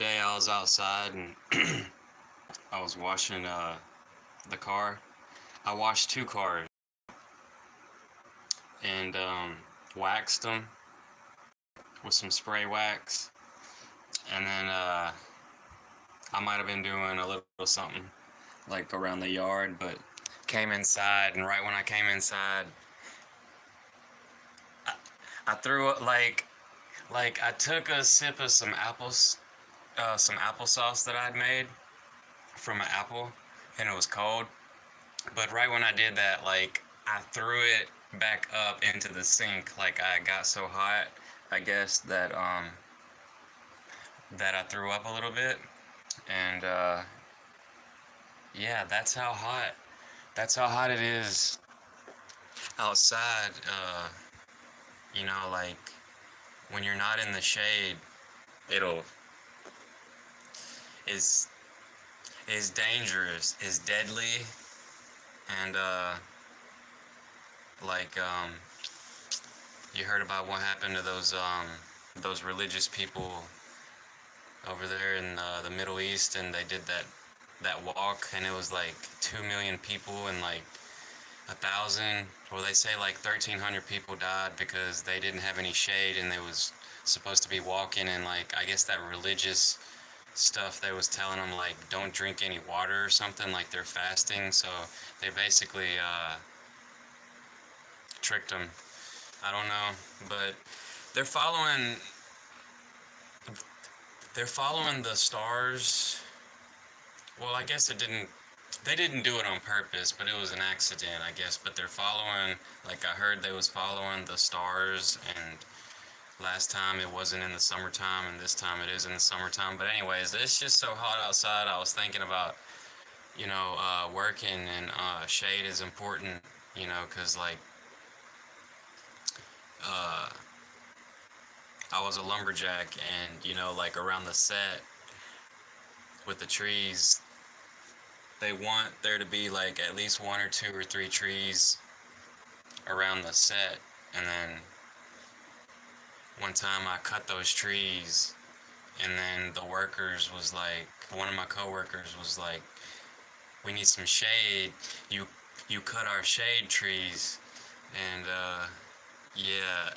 day I was outside and I was washing the car. I washed two cars and waxed them with some spray wax. And then I might have been doing a little something like around the yard, but came inside, and right when I came inside, I threw it like I took a sip of some applesauce that I'd made from an apple, and it was cold. But right when I did that, like I threw it back up into the sink. Like I got so hot, I guess that I threw up a little bit, and yeah, That's how hot it is outside. Like when you're not in the shade, it'll is is dangerous, is deadly, and like you heard about what happened to those religious people over there in the Middle East, and they did that walk, and it was like 2 million people, and like 1,000, or they say like 1,300 people died because they didn't have any shade, and they was supposed to be walking, and like I guess that religious stuff they was telling them like don't drink any water or something, like they're fasting, so they basically tricked them. I don't know, but they're following they're following the stars. Well, I guess they didn't do it on purpose, but it was an accident, I guess. But they're following, like I heard they was following the stars, and last time it wasn't in the summertime, and this time it is in the summertime. But anyways, it's just so hot outside. I was thinking about, working, and shade is important, because like uh, I was a lumberjack, and like around the set with the trees, they want there to be like at least one or two or three trees around the set. And then one time I cut those trees, and then the workers was like, one of my coworkers was like, we need some shade, you cut our shade trees. And yeah,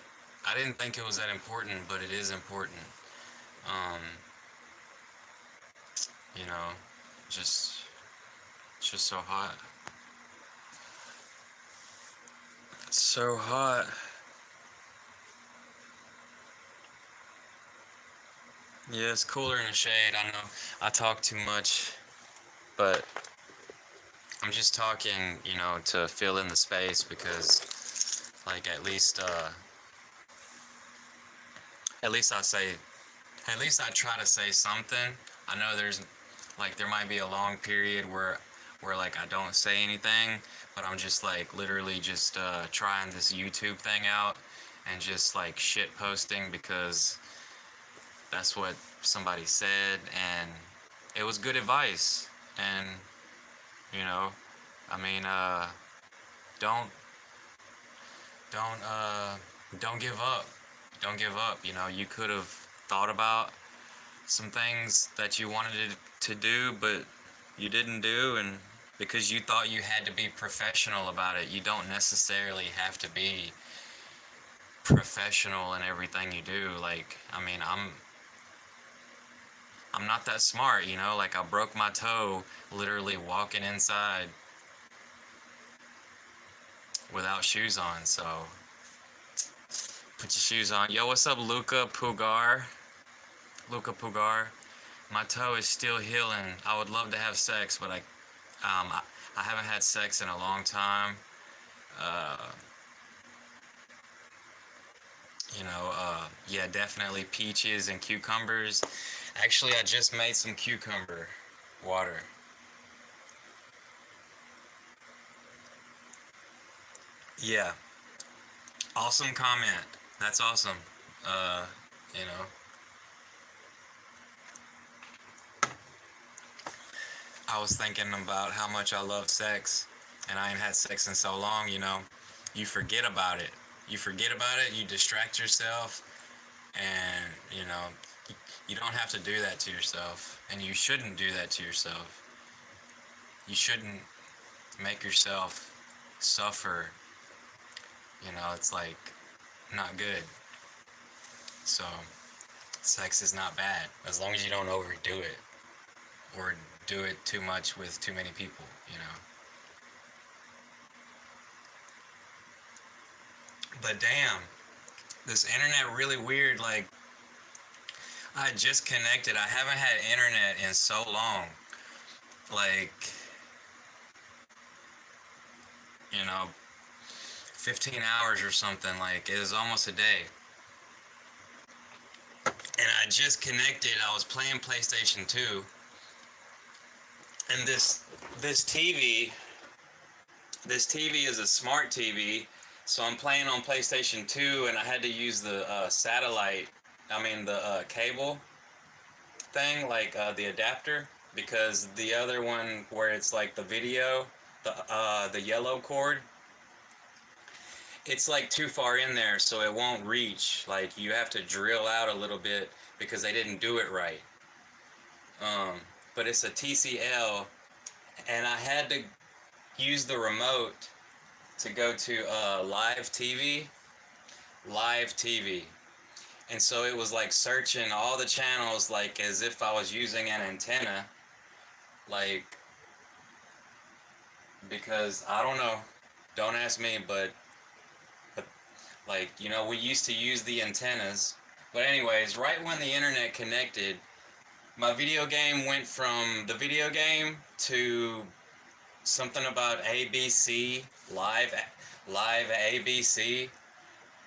I didn't think it was that important, but it is important. um you know just it's just so hot. It's so hot. Yeah, it's cooler in the shade. I know I talk too much, but I'm just talking, to fill in the space, because like at least I say at least I try to say something. I know there might be a long period where like I don't say anything, but I'm just like literally just trying this YouTube thing out, and just like shit posting because that's what somebody said, and it was good advice. And you know I mean, don't don't don't give up. Don't give up. You could have thought about some things that you wanted to do, but you didn't do, and because you thought you had to be professional about it. You don't necessarily have to be professional in everything you do. Like, I mean, I'm not that smart, like I broke my toe literally walking inside without shoes on. So put your shoes on. Yo, what's up, Luca Pugar? Luca Pugar. My toe is still healing. I would love to have sex, but I haven't had sex in a long time. Uh, yeah, definitely peaches and cucumbers. Actually, I just made some cucumber water. Yeah, awesome comment. That's awesome. Uh, you know, I was thinking about how much I love sex, and I ain't had sex in so long. You forget about it. You forget about it. You distract yourself, and You don't have to do that to yourself, and you shouldn't do that to yourself. You shouldn't make yourself suffer. You know, it's like not good. So, sex is not bad as long as you don't overdo it or do it too much with too many people, you know. But damn, this internet really weird. Like, I just connected. I haven't had internet in so long. Like, you know, 15 hours or something. Like, it was almost a day. And I just connected. I was playing PlayStation 2. And this TV is a smart TV. So I'm playing on PlayStation 2, and I had to use the the cable thing, like the adapter, because the other one where it's like the video, the yellow cord, it's like too far in there, so it won't reach. Like, you have to drill out a little bit because they didn't do it right. But it's a TCL, and I had to use the remote to go to live TV. And so it was like searching all the channels like as if I was using an antenna. Like, because I don't know, don't ask me, but like, you know, we used to use the antennas. But anyways, right when the internet connected, my video game went from the video game to something about ABC, live ABC,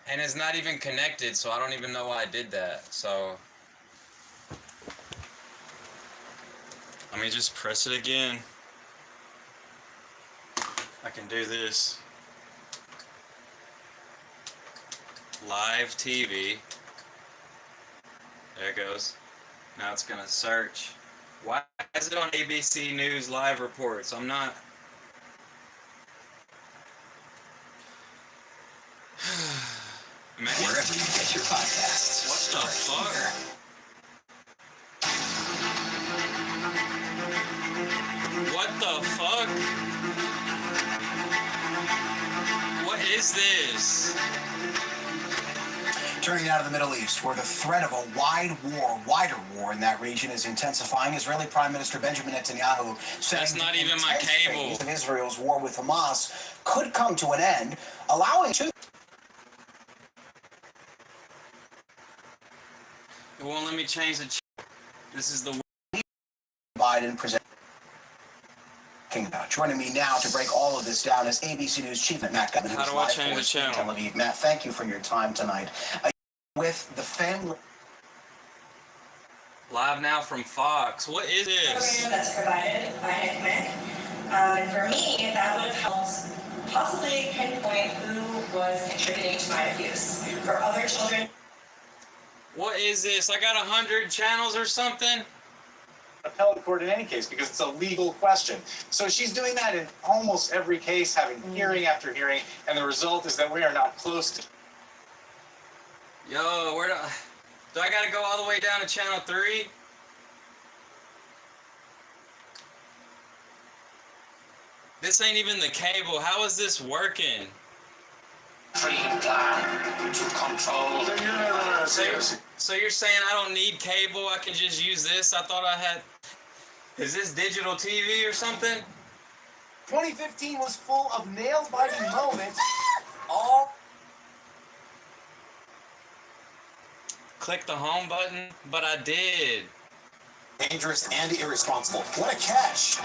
and it's not even connected, so I don't even know why I did that. So let me just press it again. I can do this. Live TV. There it goes. Now it's gonna search. Why is it on ABC News live reports? I'm not. Wherever you get your podcasts. What the fuck? What the fuck? What is this? Turning out of the Middle East, where the threat of a wider war in that region is intensifying, Israeli Prime Minister Benjamin Netanyahu said that's not even my cable. Of Israel's war with Hamas could come to an end, allowing two. It won't let me change the. This is the. Biden present. Joining me now to break all of this down is ABC News Chief Matt Gutman. How do I change the channel? Tel Aviv. Matt, thank you for your time tonight. With the family. Live now from Fox. What is this? That's provided by Nick Mick. And for me, that would have helped possibly pinpoint who was contributing to my abuse. For other children. What is this? I got 100 channels or something? Appellate court in any case because it's a legal question. So she's doing that in almost every case, having hearing after hearing, and the result is that we are not close to. Yo, where do I gotta go all the way down to channel 3? This ain't even the cable. How is this working? To control. So you're saying I don't need cable? I can just use this? I thought I had. Is this digital TV or something? 2015 was full of nail-biting moments. All. Click the home button, but I did. Dangerous and irresponsible. What a catch.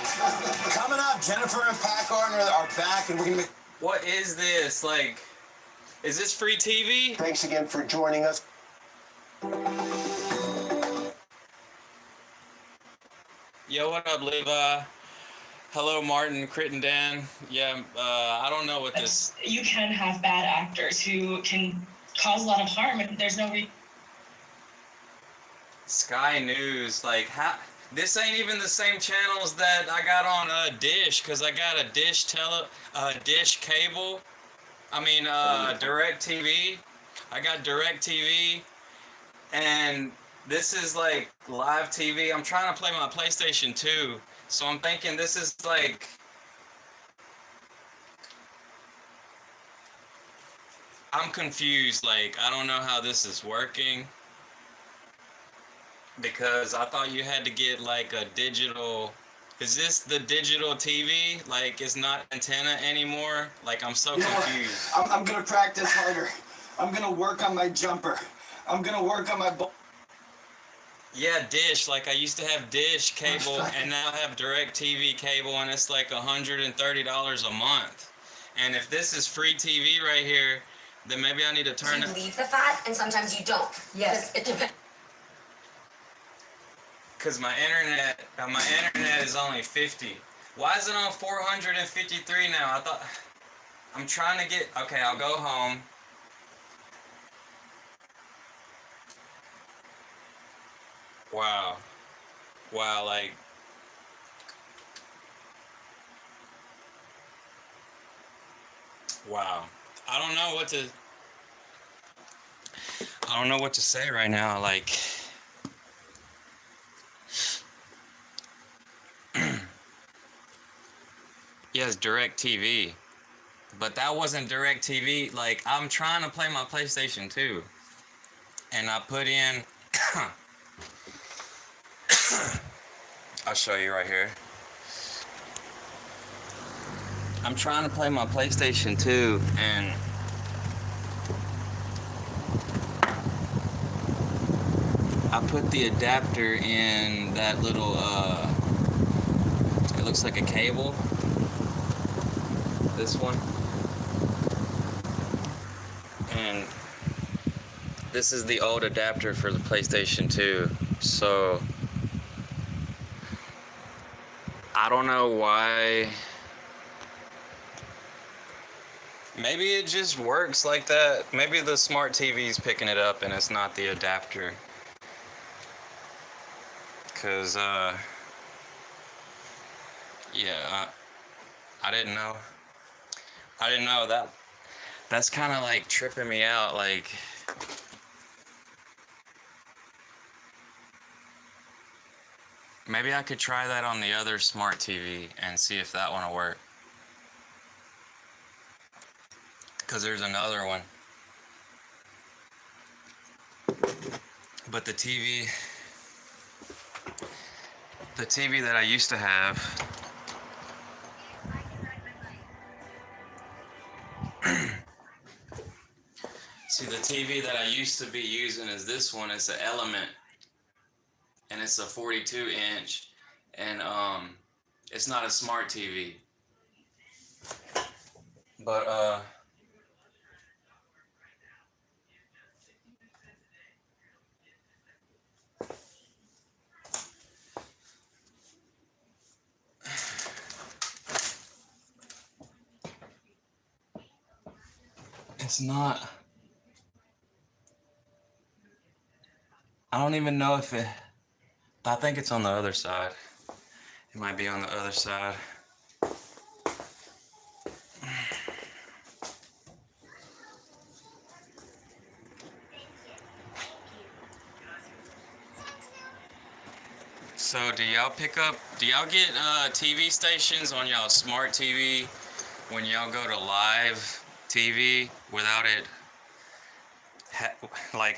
Coming up, Jennifer and Pat Gardner are back, and we're going to make... What is this? Like, is this free TV? Thanks again for joining us. Yo, what up, Levi? Hello, Martin, Crit, and Dan. Yeah, I don't know what this... You can have bad actors who can cause a lot of harm, and there's no reason. Sky News, like, how... This ain't even the same channels that I got on Dish, because I got a Dish cable. I mean, Direct TV. I got Direct TV, and This is like live TV. I'm trying to play my PlayStation 2, so I'm thinking this is like. I'm confused. Like, I don't know how this is working. Because I thought you had to get like a digital. Is this the digital TV? Like, it's not antenna anymore? Like, I'm so confused. I'm gonna practice harder. I'm gonna work on my jumper. I'm gonna work on my ball. Yeah, Dish. Like, I used to have Dish cable, and now I have DirecTV cable, and it's like $130 a month. And if this is free TV right here, then maybe I need to turn You it. leave the fat, and sometimes you don't. Yes. It depends. Cause my internet is only 50. Why is it on 453 now? I thought I'm trying to get. Okay, I'll go home. Wow, like. Wow, I don't know what to say right now. Like. Yes, DirecTV, but that wasn't DirecTV. Like, I'm trying to play my PlayStation 2, and I put in. I'll show you right here. I'm trying to play my PlayStation 2, and I put the adapter in that little. It looks like a cable. This one, and this is the old adapter for the PlayStation 2, so I don't know why. Maybe it just works like that. Maybe the smart TV's picking it up and it's not the adapter, cause yeah, I didn't know. That. That's kind of like tripping me out. Like, maybe I could try that on the other smart TV and see if that one will work. Because there's another one. But the TV that I used to have. See, the TV that I used to be using is this one. It's an Element, and it's a 42-inch, and it's not a smart TV. But it's not. I don't even know if it. I think it's on the other side. It might be on the other side. So do y'all get TV stations on y'all smart TV when y'all go to live TV without it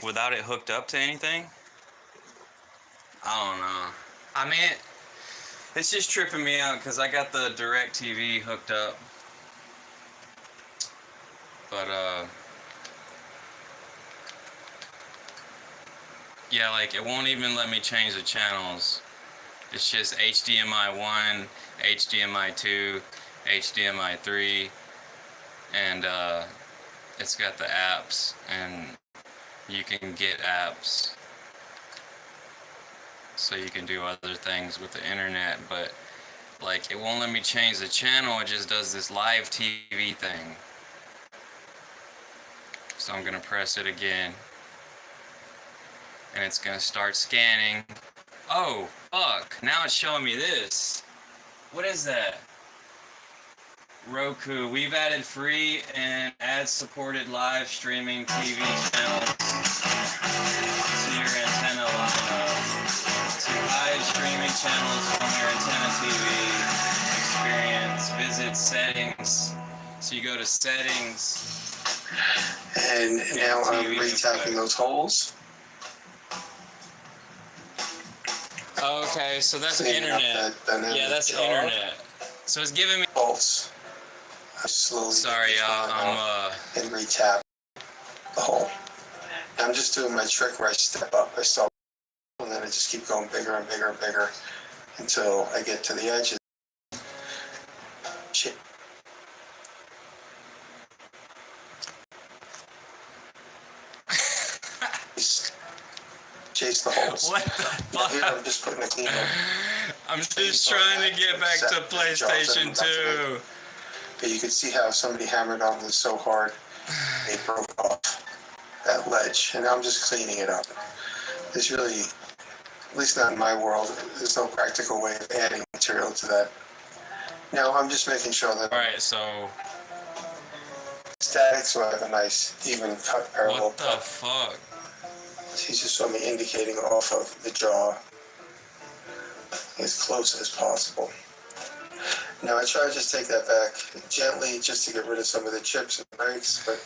without it hooked up to anything? I don't know. I mean, it's just tripping me out because I got the DirecTV hooked up. But yeah, like it won't even let me change the channels. It's just HDMI 1, HDMI 2, HDMI 3, and it's got the apps, and you can get apps. So you can do other things with the internet, but like it won't let me change the channel. It just does this live TV thing. So I'm gonna press it again, and it's gonna start scanning. Oh, fuck, now it's showing me this. What is that? Roku, we've added free and ad-supported live streaming TV channels to your antenna line. channels from your antenna TV experience. Visit settings. So you go to settings. And now I'm TV retapping those holes. Okay, so that's Cleaning up internet. that dynamic Yeah, that's jaw. internet. So it's giving me. Bolts. I slowly Sorry, get this y'all. one out I'm and retap the hole. I'm just doing my trick where I step up. I start, and then I just keep going bigger and bigger and bigger until I get to the edges. Shit. Chase the holes. What the Now here fuck? I'm just putting a cleaner. I'm just trying to get back to PlayStation 2. But you can see how somebody hammered on this so hard, it broke off that ledge. And I'm just cleaning it up. There's really, at least not in my world, there's no practical way of adding material to that. Now I'm just making sure that Alright, so static, so I have a nice even cut parallel what the cut. fuck? He's just showing me indicating off of the jaw as close as possible. Now I try to just take that back gently just to get rid of some of the chips and breaks, but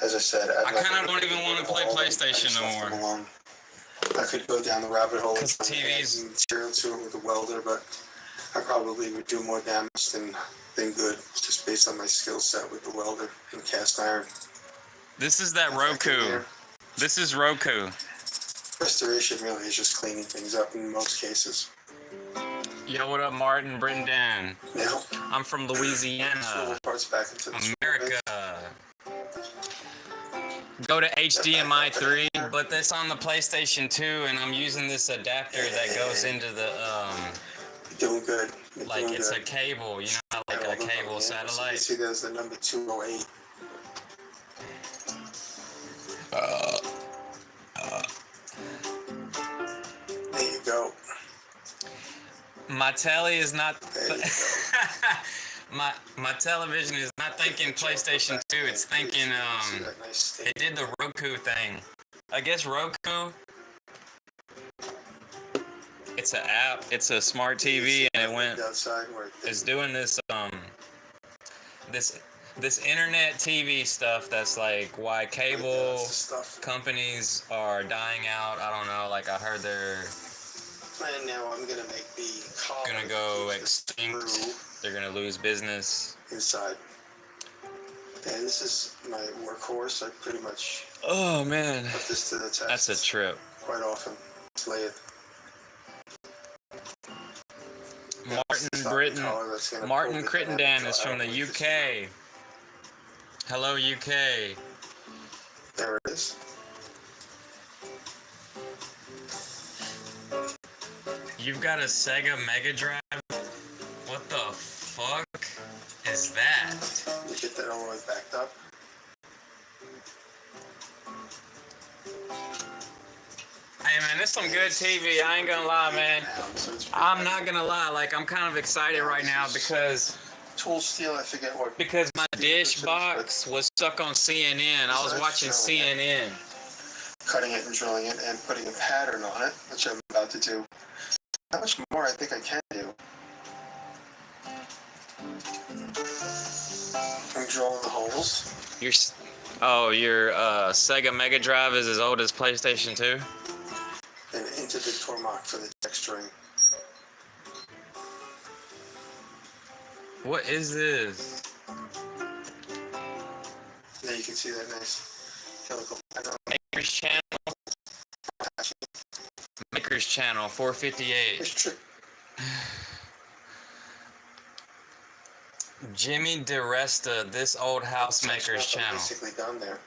as I said, I kind of don't even want to play PlayStation no more. I could go down the rabbit hole 'Cause and TVs add material to it with a welder, but I probably would do more damage than good just based on my skill set with the welder and cast iron. This is that Roku. This is Roku. Restoration really is just cleaning things up in most cases. Yo, what up, Martin Brendan? Now, I'm from swivel Louisiana, parts back into the America. Go to HDMI 3, but that's on the PlayStation 2, and I'm using this adapter that goes into the You're doing good. You're like doing it's good. a cable, you know, like a cable So you satellite. see there's the number 208. There you go. My telly is not. There you go. my television is not thinking PlayStation 2. It's thinking See that nice state? it did the Roku thing. I guess Roku. It's an app. It's a smart TV, and it went. outside where It's doing this this internet TV stuff. That's like why cable stuff. companies are dying out. I don't know. Like I heard they're And now I'm gonna make the collar gonna go that keeps the extinct. screw They're gonna lose business. inside. And this is my workhorse. I pretty much Oh man, put this to the test. that's a trip. Quite often. Lay it. Martin Crittenden is from the UK. Hello, UK. There it is. You've got a Sega Mega Drive? What the fuck is that? You get that all the way backed up. Hey man, this some good TV. I ain't gonna lie, man. So it's I'm not gonna lie. Like I'm kind of excited right now because tool steel. I forget what. my dish box was stuck on CNN. I was watching CNN. Cutting it and drilling it and putting a pattern on it, which I'm about to do. How much more I think I can do? I'm drilling the holes. Your Sega Mega Drive is as old as PlayStation 2. And into the Tormach for the texturing. What is this? Now you can see that nice helical pattern. Maker's Channel. Maker's Channel 458. Here's a trick. Jimmy DeResta, This Old House Maker's I'm Channel. basically done there.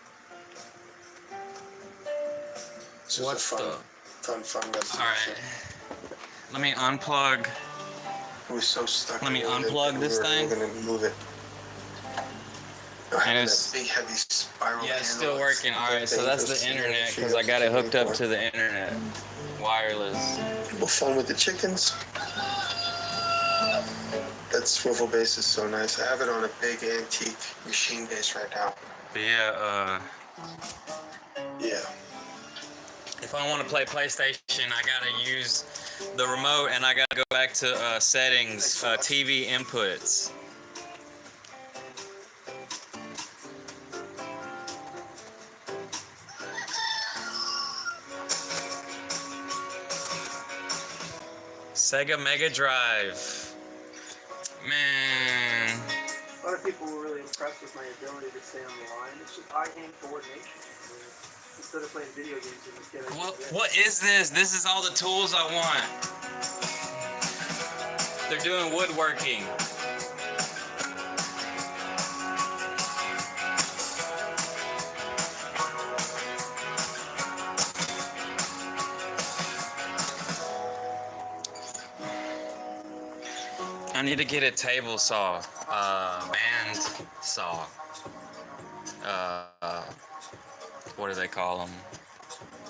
This What is a the? fun restoration. Alright. Let me unplug. It was so stuck. Let me in it, unplug this thing. We're gonna move it. And And it's- that big heavy spiral. Yeah, it's handle. still working. Alright, so that's the internet because I got it hooked up to the internet. Wireless. People fun with the chickens. That swivel base is so nice. I have it on a big antique machine base right now. But yeah, Yeah. if I want to play PlayStation, I gotta use the remote, and I gotta go back to settings, TV inputs. Sega Mega Drive. Man. A lot of people were really impressed with my ability to stay on the line. It's just eye-hand coordination. Instead of playing video games, you just get it. What is this? This is all the tools I want. They're doing woodworking. I need to get a table saw, band saw. What do they call them?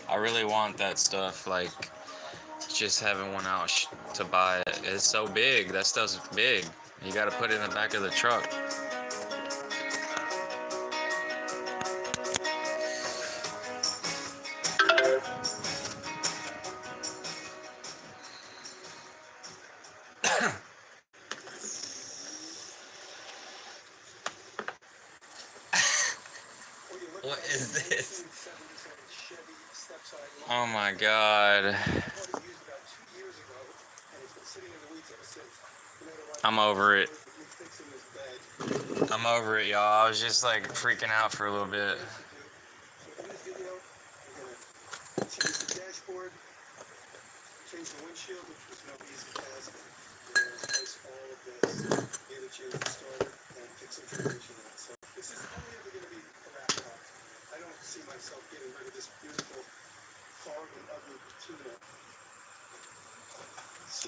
I really want that stuff. Like, just having one out to buy it. It's so big. That stuff's big. You got to put it in the back of the truck. What is this? Oh my God. I'm over it. I'm over it, y'all. I was just like freaking out for a little bit.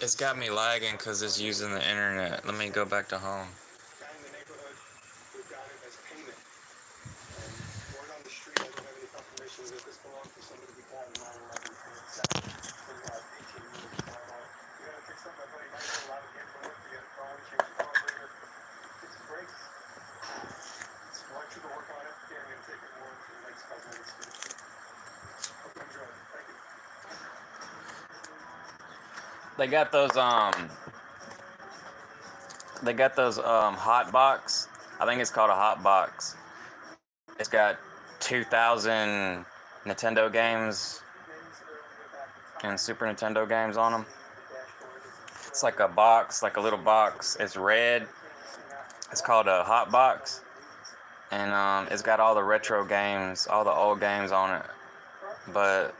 It's got me lagging because it's using the internet. Let me go back to home. They got those hot box. I think it's called a hot box. It's got 2,000 Nintendo games and Super Nintendo games on them. It's like a box, like a little box. It's red. It's called a hot box. And it's got all the retro games, all the old games on it. But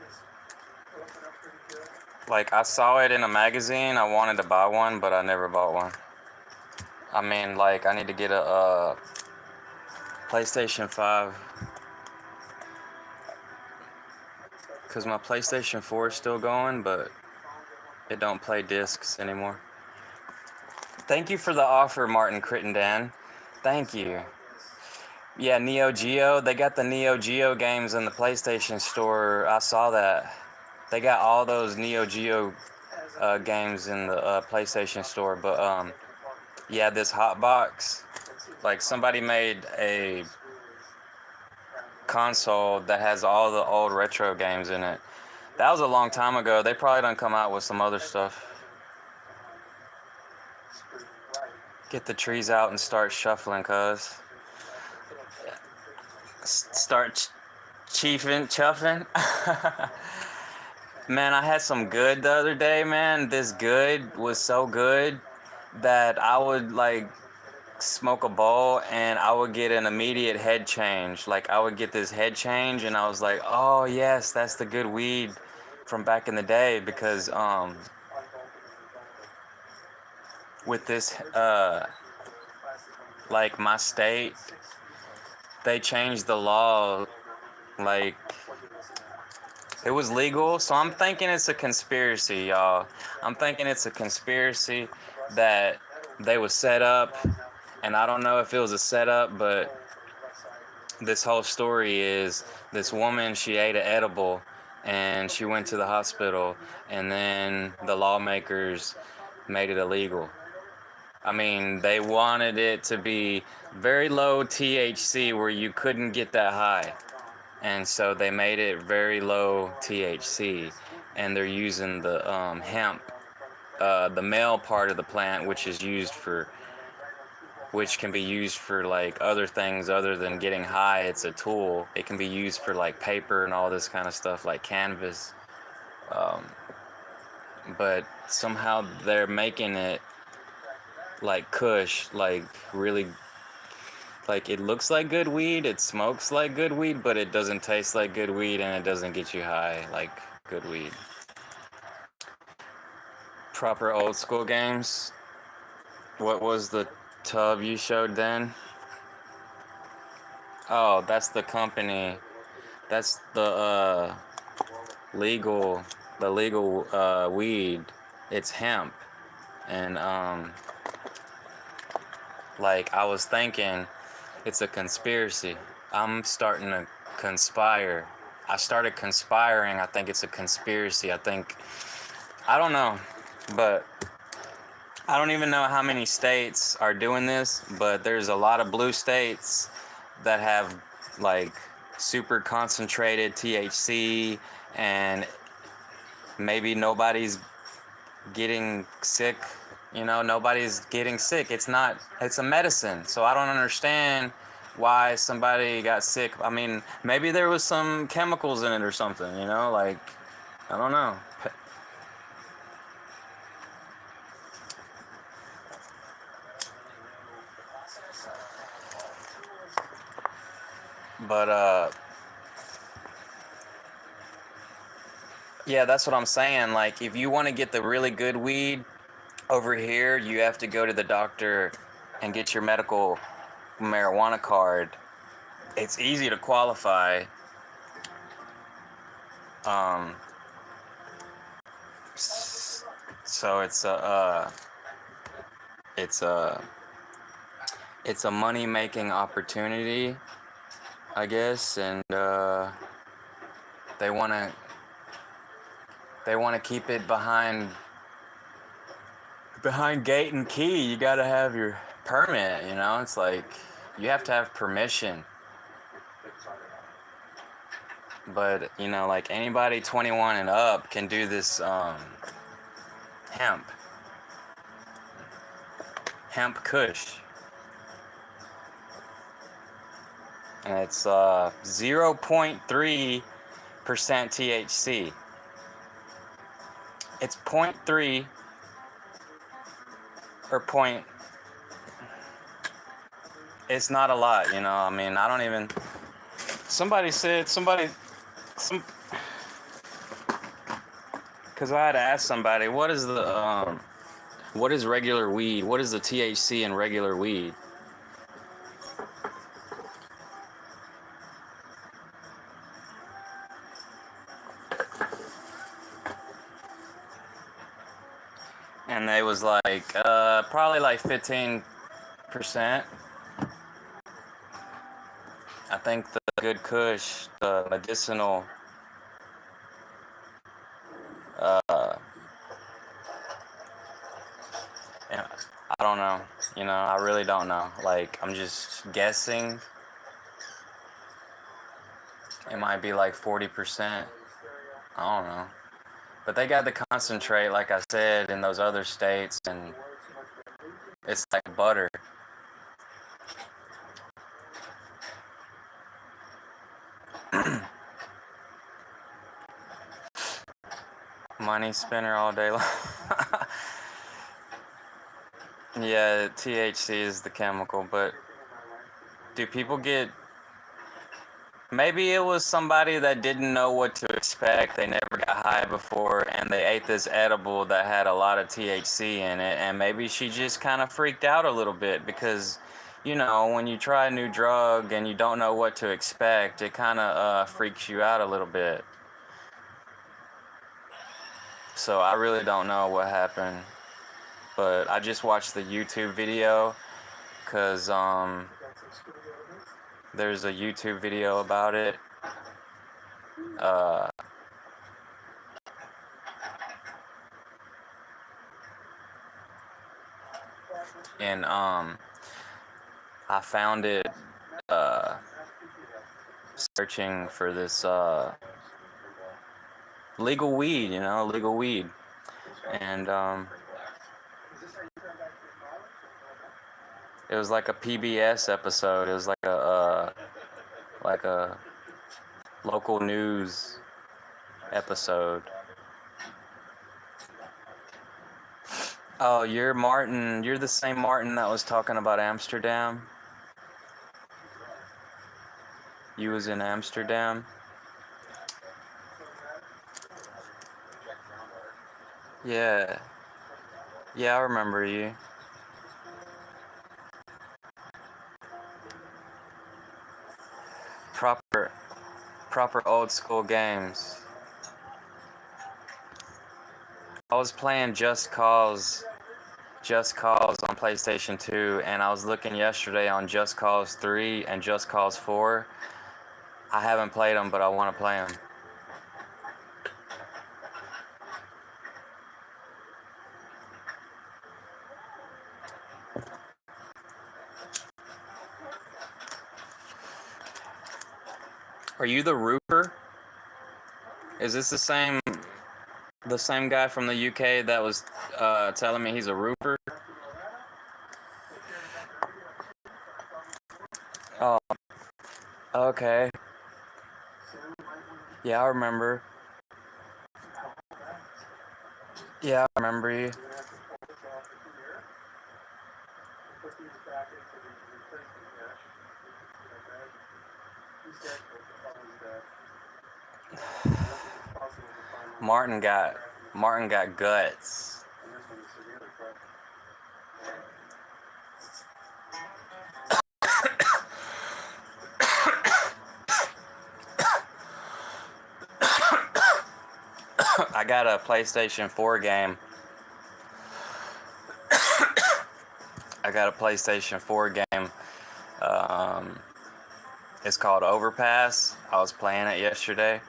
like, I saw it in a magazine. I wanted to buy one, but I never bought one. I mean, like, I need to get a PlayStation 5. Because my PlayStation 4 is still going, but it don't play discs anymore. Thank you for the offer, Martin Crittenden. Thank you. Yeah, Neo Geo. They got the Neo Geo games in the PlayStation Store. I saw that. They got all those Neo Geo games in the PlayStation Store. But, yeah, this hot box, like, somebody made a console that has all the old retro games in it. That was a long time ago. They probably done come out with some other stuff. Get the trees out and start shuffling, cuz. Start chuffing. Man, I had some good the other day, man. This good was so good that I would, like, smoke a bowl and I would get an immediate head change. Like, I would get this head change and I was like, oh, yes, that's the good weed from back in the day. Because, with this, like, my state, they changed the law, like, it was legal, so I'm thinking it's a conspiracy, y'all. I'm thinking it's a conspiracy that they was set up, and I don't know if it was a setup, but this whole story is this woman, she ate an edible, and she went to the hospital, and then the lawmakers made it illegal. I mean, they wanted it to be very low THC where you couldn't get that high. And so they made it very low THC. And they're using the hemp the male part of the plant, which can be used for like other things other than getting high. It's a tool. It can be used for like paper and all this kind of stuff, like canvas. But somehow they're making it like Kush, like really, like it looks like good weed, it smokes like good weed, but it doesn't taste like good weed, and it doesn't get you high like good weed. Proper old school games. What was the tub you showed then? Oh, that's the company. That's the legal weed. It's hemp. And like I was thinking, it's a conspiracy. I'm starting to conspire. I started conspiring. I think it's a conspiracy. I don't know, but I don't even know how many states are doing this, but there's a lot of blue states that have like super concentrated THC, and maybe nobody's getting sick. Nobody's getting sick. It's a medicine. So I don't understand why somebody got sick. I mean, maybe there was some chemicals in it or something, like, I don't know. But yeah, that's what I'm saying. Like, if you want to get the really good weed over here, you have to go to the doctor and get your medical marijuana card. It's easy to qualify. So it's a money-making opportunity, I guess, and they want to keep it behind gate and key. You got to have your permit, it's like you have to have permission. But like anybody 21 and up can do this hemp kush, and it's 0.3% THC. It's 0.3 or point. It's not a lot, I mean, I don't even. Because I had to ask somebody, what is regular weed? What is the THC in regular weed? And they was like, probably like 15%. I think the good kush, the medicinal, yeah, I don't know. I really don't know. Like, I'm just guessing. It might be like 40%. I don't know. But they got the concentrate, like I said, in those other states, and it's like butter. Money spinner all day long. Yeah, THC is the chemical, but do people get... Maybe it was somebody that didn't know what to expect. They never got high before, and they ate this edible that had a lot of THC in it, and maybe she just kind of freaked out a little bit because, when you try a new drug and you don't know what to expect, it kind of freaks you out a little bit. So I really don't know what happened, but I just watched the YouTube video because there's a YouTube video about it. And I found it searching for this legal weed, and It was like a PBS episode. It was like a local news episode. Oh, you're Martin. You're the same Martin that was talking about Amsterdam. You was in Amsterdam. Yeah. Yeah, I remember you. Proper old school games. I was playing Just Cause on PlayStation 2, and I was looking yesterday on Just Cause 3 and Just Cause 4. I haven't played them, but I want to play them. Are you the roofer? Is this the same guy from the UK that was telling me he's a roofer? Oh, okay. Yeah, I remember. Yeah, I remember you. Martin got guts. I got a PlayStation 4 game. It's called Overpass. I was playing it yesterday.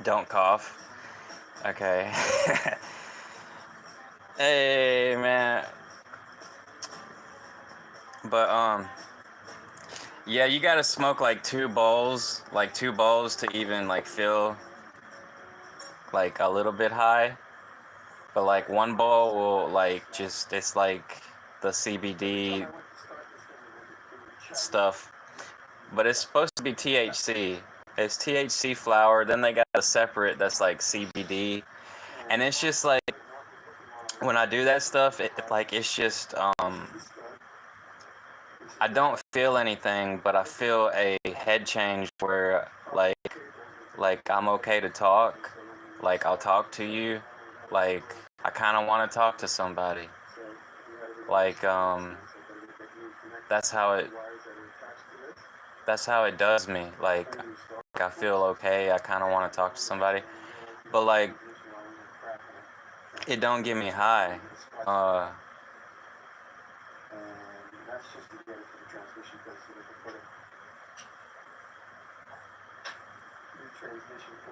Don't cough. Okay. Hey, man. But, yeah, you gotta smoke like two bowls to even like feel like a little bit high. But like one bowl will like it's like the CBD stuff. But it's supposed to be THC. It's THC flower, then they got a separate that's like CBD. And it's just like when I do that stuff, it's just I don't feel anything, but I feel a head change where like I'm okay to talk. Like I'll talk to you. Like I kind of want to talk to somebody. Like that's how it does me. Like I feel okay. I kind of want to talk to somebody. But like it don't get me high.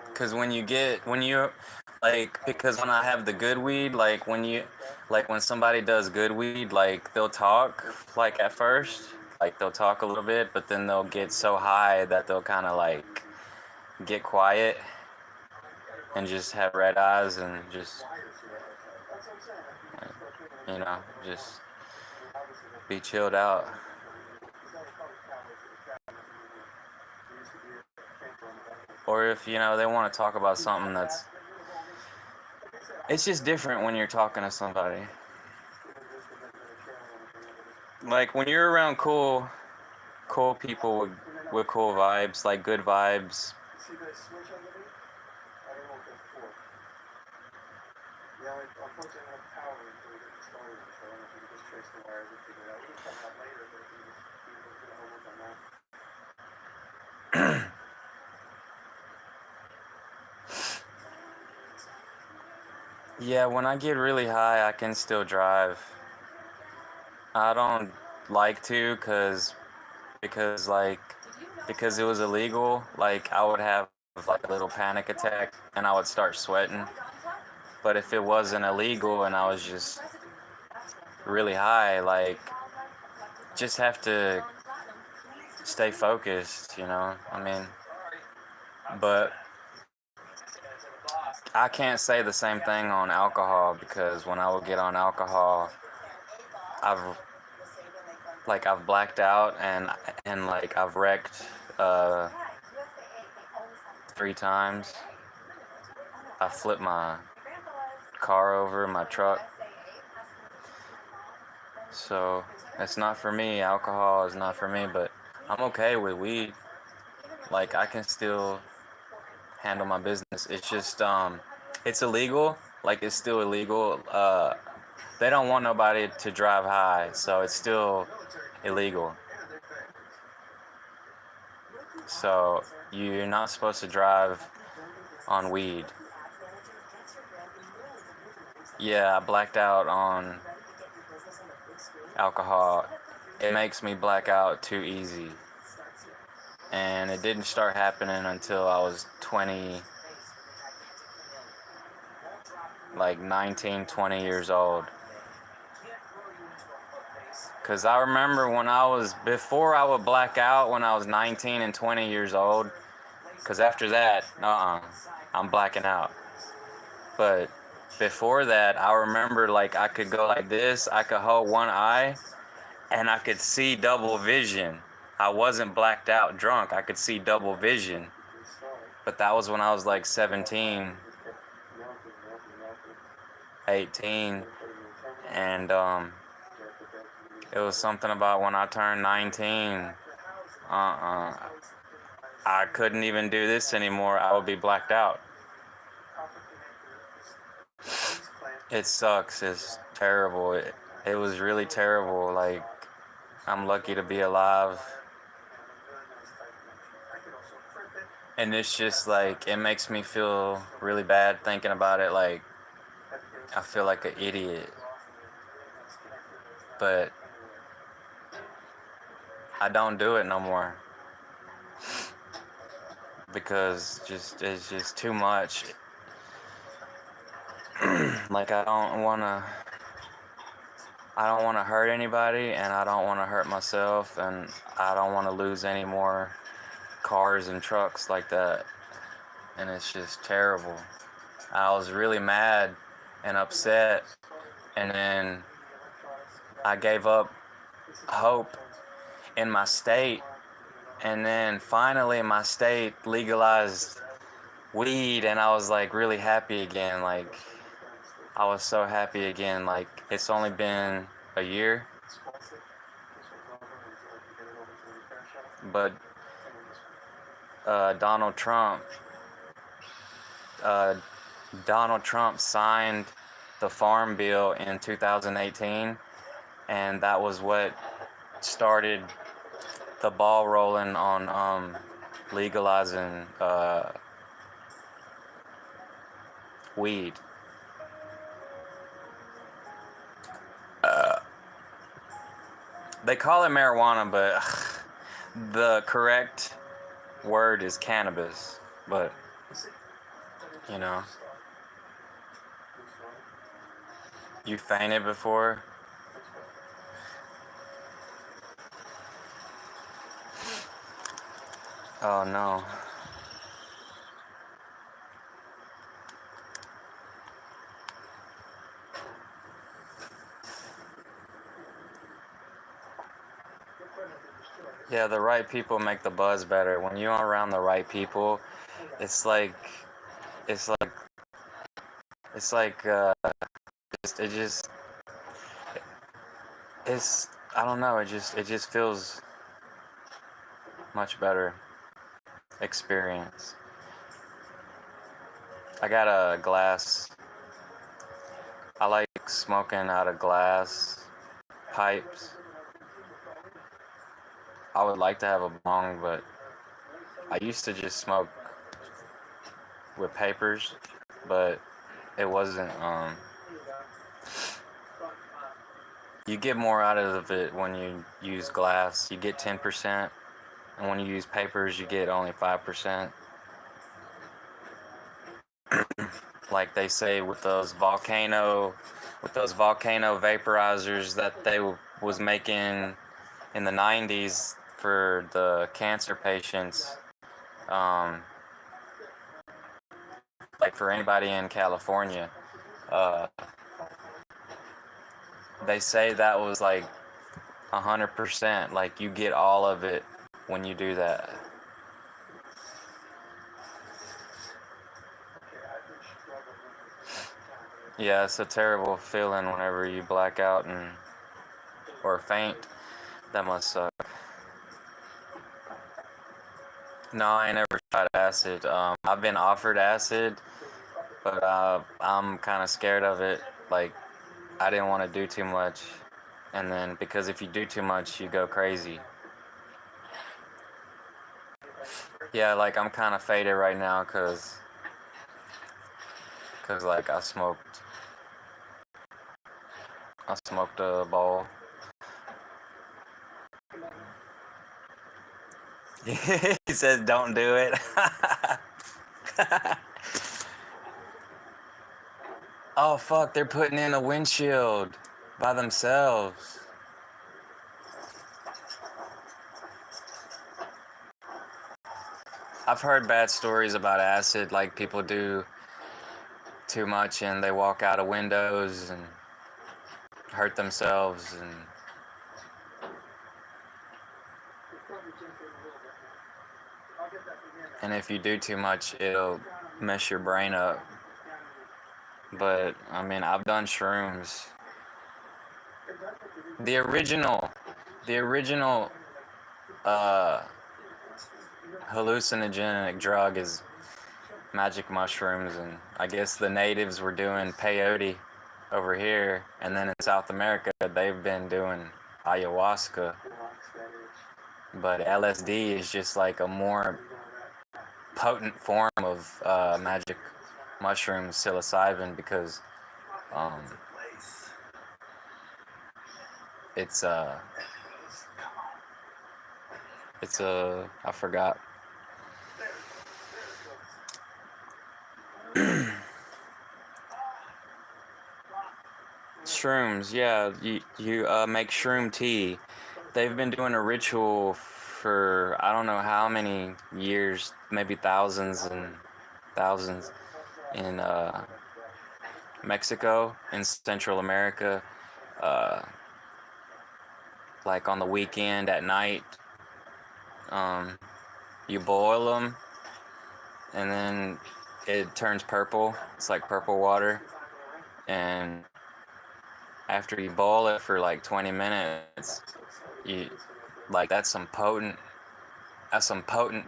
Because because when I have the good weed, like when somebody does good weed, like they'll talk, like at first, like they'll talk a little bit, but then they'll get so high that they'll kind of like get quiet and just have red eyes and just, just be chilled out. Or if, they want to talk about something it's just different when you're talking to somebody. Like when you're around cool people with cool vibes, like good vibes. Yeah, when I get really high, I can still drive. I don't like to because it was illegal. Like I would have like a little panic attack and I would start sweating. But if it wasn't illegal and I was just really high, like just have to stay focused, I mean, but I can't say the same thing on alcohol because when I would get on alcohol, I've blacked out and like I've wrecked 3 times. I flipped my car over, my truck. So it's not for me. Alcohol is not for me, but I'm okay with weed. Like I can still handle my business. It's just it's illegal. Like it's still illegal. They don't want nobody to drive high, so it's still illegal. So you're not supposed to drive on weed. Yeah, I blacked out on alcohol. It makes me black out too easy. And it didn't start happening until I was 20, like 19, 20 years old. Because I remember before I would black out when I was 19 and 20 years old. Because after that, I'm blacking out. But before that, I remember like I could go like this, I could hold one eye, and I could see double vision. I wasn't blacked out drunk, I could see double vision. But that was when I was like 17, 18, and it was something about when I turned 19, I couldn't even do this anymore. I would be blacked out. It sucks. It's terrible. It was really terrible. Like, I'm lucky to be alive. And it's just like, it makes me feel really bad thinking about it. Like, I feel like an idiot. But I don't do it no more. Because it's just too much. Like I don't wanna hurt anybody, and I don't wanna hurt myself, and I don't wanna lose any more cars and trucks like that. And it's just terrible. I was really mad and upset, and then I gave up hope in my state, and then finally my state legalized weed, and I was like really happy again. Like I was so happy again. Like it's only been a year, but Donald Trump signed the Farm Bill in 2018, and that was what started the ball rolling on legalizing weed. They call it marijuana, but the correct word is cannabis. But, you know, you fainted before? Oh no. Yeah, the right people make the buzz better. When you're around the right people, it's like, it's like, it's like, it's, I don't know, it just feels much better experience. I got a glass. I like smoking out of glass pipes. I would like to have a bong, but I used to just smoke with papers, but it wasn't, you get more out of it when you use glass. You get 10%, and when you use papers, you get only 5%. Like they say with those volcano vaporizers that they was making in the 90s for the cancer patients, like for anybody in California, they say that was like 100%. Like you get all of it when you do that. Yeah, it's a terrible feeling whenever you black out and or faint. That must suck. No, I ain't never tried acid. I've been offered acid, but I'm kind of scared of it. Like, I didn't want to do too much, and then because if you do too much, you go crazy. Yeah, like I'm kind of faded right now, cause like I smoked a bowl. He says, "Don't do it." Oh fuck! They're putting in a windshield by themselves. I've heard bad stories about acid, like people do too much and they walk out of windows and hurt themselves, and if you do too much, it'll mess your brain up. But I mean, I've done shrooms. The original hallucinogenic drug is magic mushrooms, and I guess the natives were doing peyote over here, and then in South America they've been doing ayahuasca. But LSD is just like a more potent form of magic mushroom psilocybin, because it's I forgot. Shrooms, yeah, you make shroom tea. They've been doing a ritual for I don't know how many years, maybe thousands and thousands, in Mexico, in Central America, like on the weekend at night. You boil them, and then it turns purple. It's like purple water, and after you boil it for like 20 minutes, you like that's some potent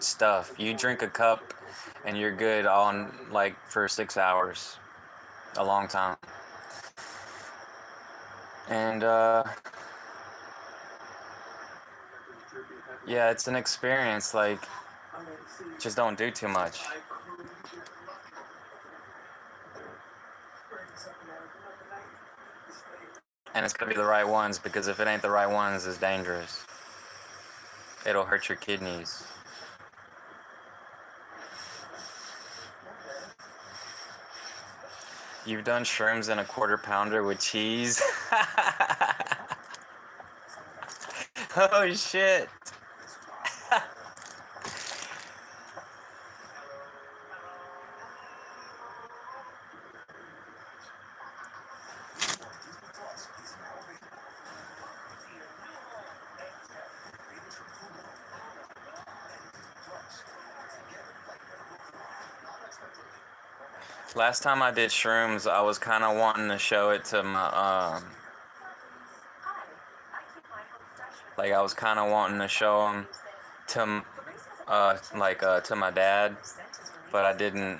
stuff. You drink a cup, and you're good on like for 6 hours, a long time. And yeah, it's an experience. Like, just don't do too much. And it's gotta be the right ones, because if it ain't the right ones, it's dangerous. It'll hurt your kidneys. You've done shrooms in a quarter pounder with cheese? Oh shit. Last time I did shrooms, I was kind of wanting to show it to my, like I was kind of wanting to show them to, to my dad, but I didn't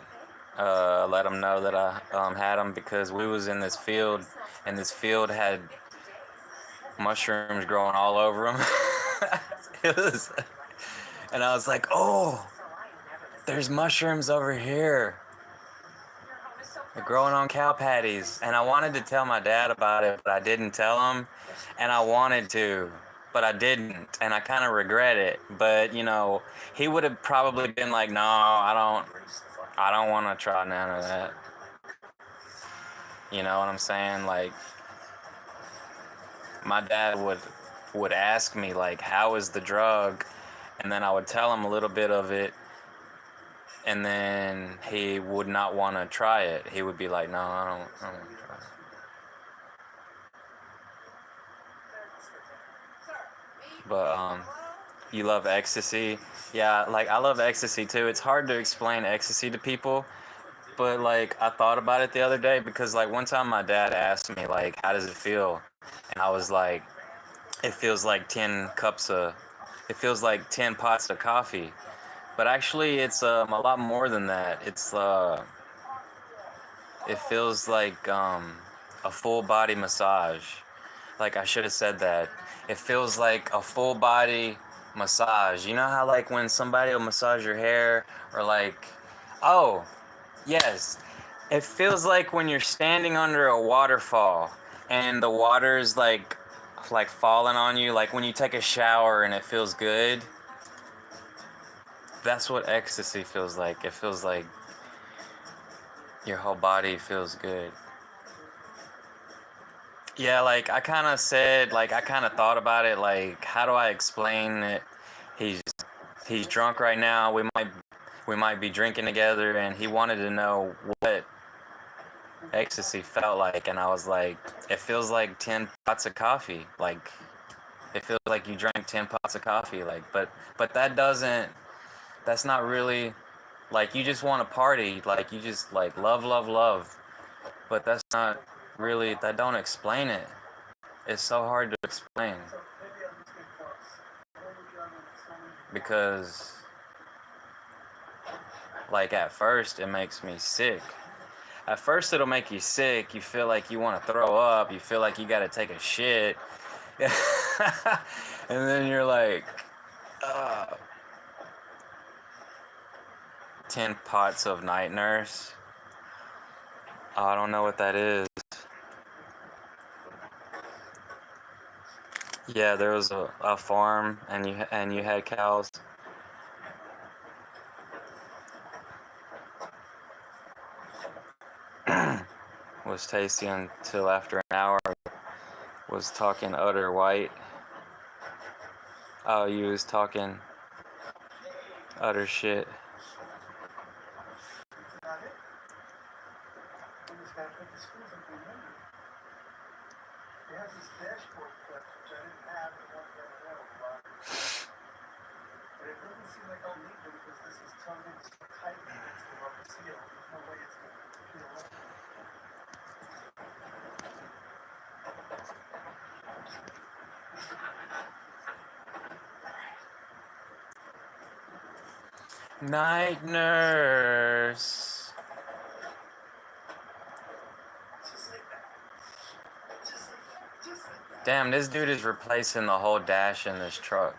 let him know that I had them, because we was in this field, and this field had mushrooms growing all over them. And I was like, oh, there's mushrooms over here. They're growing on cow patties. And I wanted to tell my dad about it, but I didn't tell him. And I wanted to, but I didn't. And I kind of regret it. But, you know, he would have probably been like, no, I don't want to try none of that. You know what I'm saying? Like, my dad would ask me, like, how is the drug? And then I would tell him a little bit of it. And then he would not want to try it. He would be like, no, I don't want to try But you love ecstasy. Yeah, like I love ecstasy too. It's hard to explain ecstasy to people, but like I thought about it the other day because like one time my dad asked me like how does it feel? And I was like it feels like 10 cups of it feels like 10 pots of coffee. But actually it's a lot more than that. It feels like a full body massage. Like I should have said that. It feels like a full body massage. You know how like when somebody will massage your hair or like, oh, yes. It feels like when you're standing under a waterfall and the water is like falling on you, like when you take a shower and it feels good. That's what ecstasy feels like. It feels like your whole body feels good. Yeah, like I kind of said, like I kind of thought about it, like how do I explain it? He's he's drunk right now. We might be drinking together, and he wanted to know what ecstasy felt like, and I was like, it feels like 10 pots of coffee. Like it feels like you drank 10 pots of coffee. Like, but that's not really like you just want to party. Like you just like love, love, love. But that's not really, that don't explain it. It's so hard to explain because like at first it makes me sick. At first it'll make you sick. You feel like you want to throw up. You feel like you got to take a shit. And then you're like, 10 pots of night nurse. Oh, I don't know what that is. Yeah, there was a farm and you had cows. Was tasty until after an hour. Was talking utter white. Oh, you was talking utter shit. Night nurse. Damn, this dude is replacing the whole dash in this truck.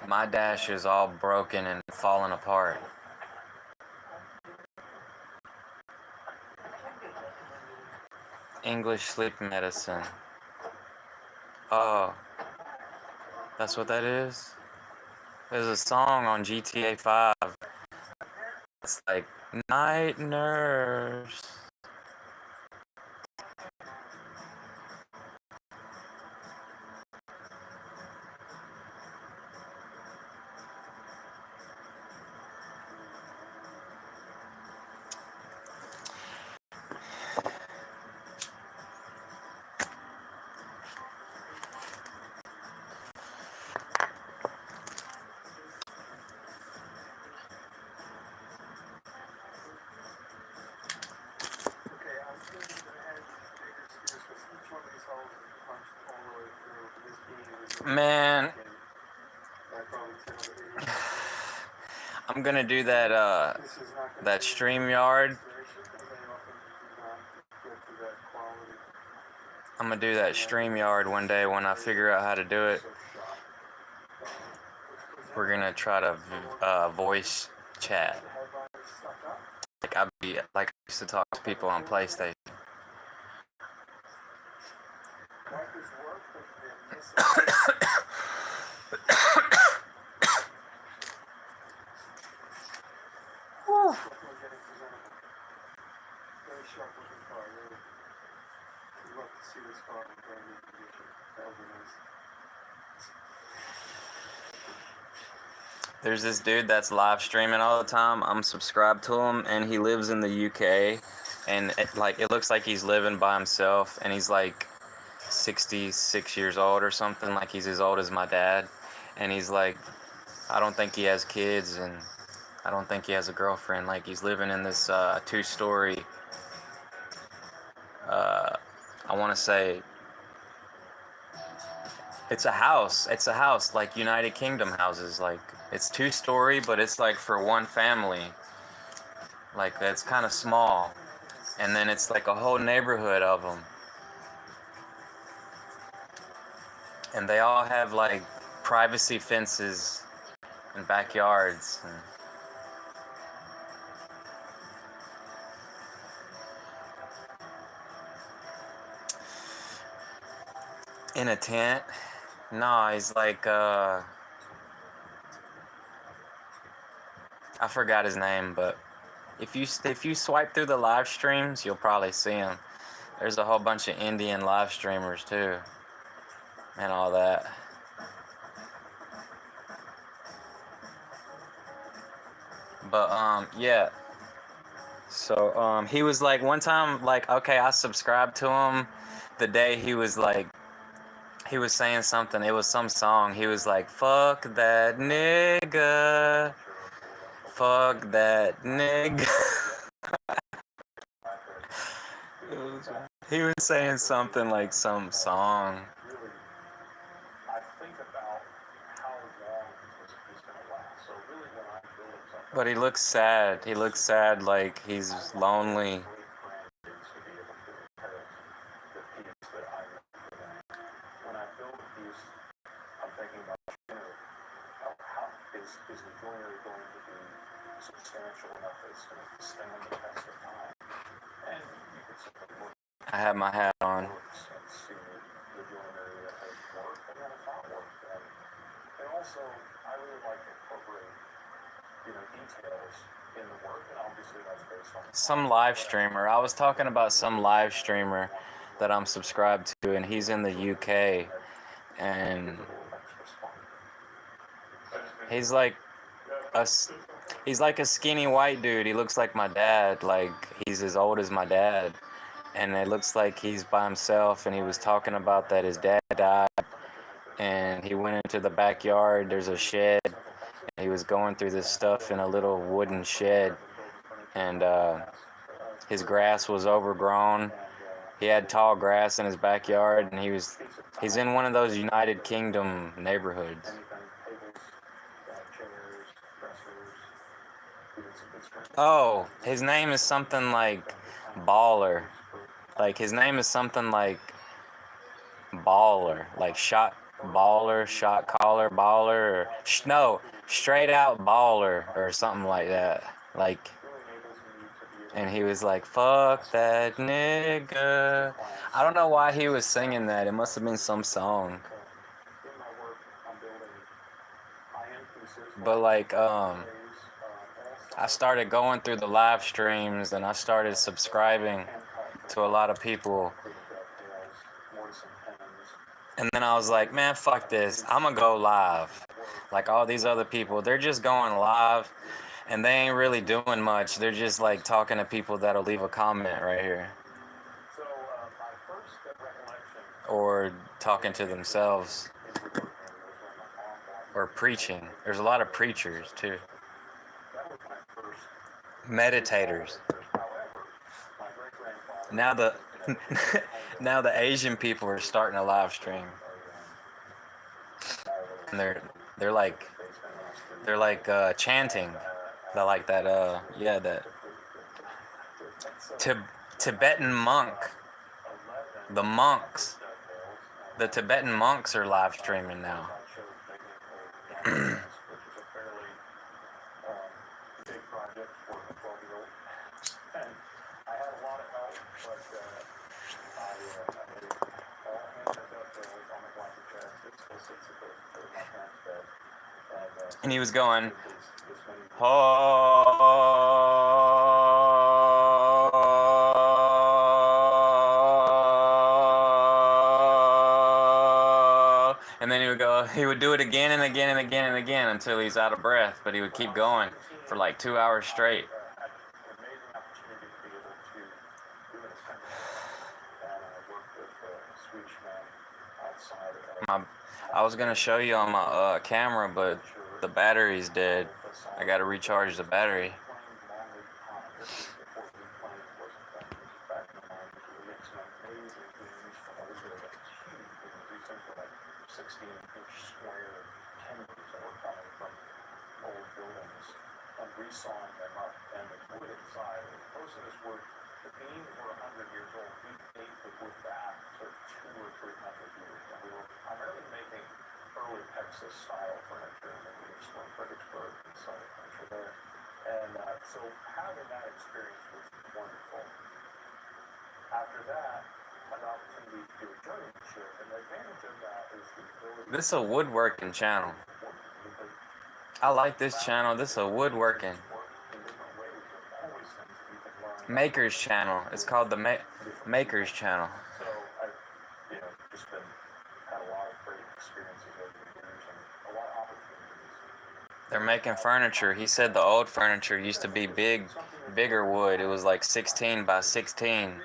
My dash is all broken and falling apart. English sleep medicine. Oh, that's what that is? There's a song on GTA 5. It's like, Night Nurse. Man, I'm gonna do that StreamYard. I'm gonna do that StreamYard one day when I figure out how to do it. We're gonna try to voice chat. Like I used to talk to people on PlayStation. There's this dude that's live streaming all the time. I'm subscribed to him, and he lives in the UK, and it looks like he's living by himself, and he's like 66 years old or something, like he's as old as my dad. And he's like, I don't think he has kids, and I don't think he has a girlfriend. Like, he's living in this 2-story, I want to say, it's a house. It's a house, like United Kingdom houses. Like, it's 2-story, but it's like for one family. Like, it's kind of small. And then it's like a whole neighborhood of them. And they all have like privacy fences and backyards. In a tent? No, he's like, I forgot his name, but if you swipe through the live streams, you'll probably see him. There's a whole bunch of Indian live streamers too, and all that. But yeah. So he was like, one time, like, okay, I subscribed to him the day he was like, he was saying something. It was some song. He was like, fuck that nigga. Fuck that nigga. He was saying something like some song. But he looks sad. He looks sad, like he's lonely. I have my hat on. Some live streamer. I was talking about some live streamer that I'm subscribed to, and he's in the UK, and he's like a skinny white dude. He looks like my dad. Like, he's as old as my dad, and it looks like he's by himself. And he was talking about that his dad died, and he went into the backyard. There's a shed. And he was going through this stuff in a little wooden shed, and his grass was overgrown. He had tall grass in his backyard, and he's in one of those United Kingdom neighborhoods. Oh, his name is something like Baller. Like, his name is something like Baller, like shot baller, shot caller, baller, or no, straight out baller, or something like that. Like, and he was like, fuck that nigga. I don't know why he was singing that. It must have been some song. But like, I started going through the live streams, and I started subscribing to a lot of people. And then I was like, man, fuck this. I'm gonna go live. Like all these other people, they're just going live, and they ain't really doing much. They're just like talking to people that'll leave a comment right here. Or talking to themselves. Or preaching. There's a lot of preachers too. Meditators. Now the Asian people are starting a live stream. And they're like chanting. They're like that that Tibetan monk. The monks. The Tibetan monks are live streaming now. And he was going, oh, and then he would do it again and again and again and again until he's out of breath, but he would keep going for like 2 hours straight. I was gonna show you on my camera, but the battery's dead. I gotta recharge the battery. Resawing them up, and the wood inside. Most of this wood, the beams were 100 years old. We date the wood back to 200 or 300 years, and we were primarily making early Texas style furniture in the Williamsburg, Fredericksburg, and Southern furniture there. And so having that experience was wonderful. After that, an opportunity to do a journeymanship, and the advantage of that is the ability. This is a woodworking channel. I like this channel. This is a woodworking Makers channel. It's called the Makers channel. So I've, just had a lot of great experiences over the years and a lot of opportunities. They're making furniture. He said the old furniture used to be bigger wood. It was like 16 by 16.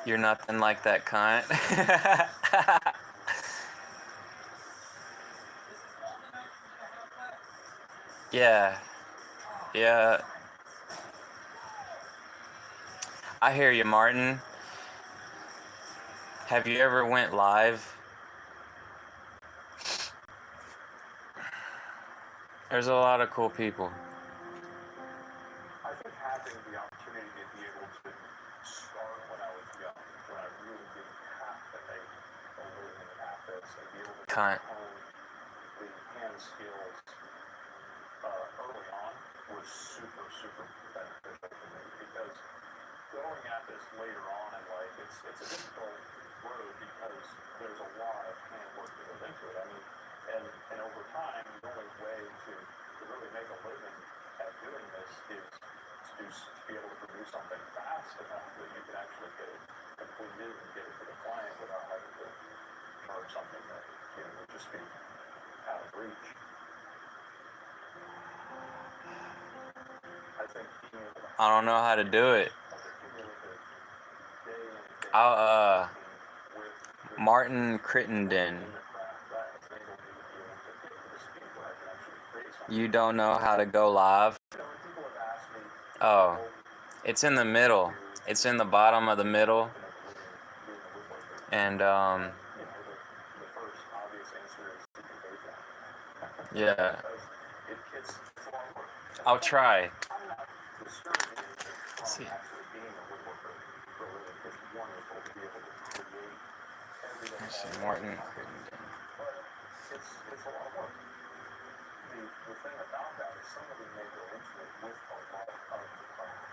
You're nothing like that cunt. Yeah. Yeah. I hear you, Martin. Have you ever went live? There's a lot of cool people. I think having the opportunity to be able to start when I was young, when I really didn't have to make a living at this, and be able to Cunt. hone the hand skills early on was super, super beneficial to me, because going at this later on in life, it's a difficult road because there's a lot of handwork that goes into it. I mean, and over time, the only way to really make a living at doing this is to be able to produce something fast enough that you can actually get it completed and get it to the client without having to charge something that would just be out of reach. I think being able to I don't know how to do it. cumulative day in and day I'll, with Martin Crittenden. You don't know how to go live? Oh, it's in the middle. It's in the bottom of the middle. And, yeah. I'll try. Let's see. Let's see, Martin. It's a lot of work. The thing about that is somebody may go into it with a lot of the craft.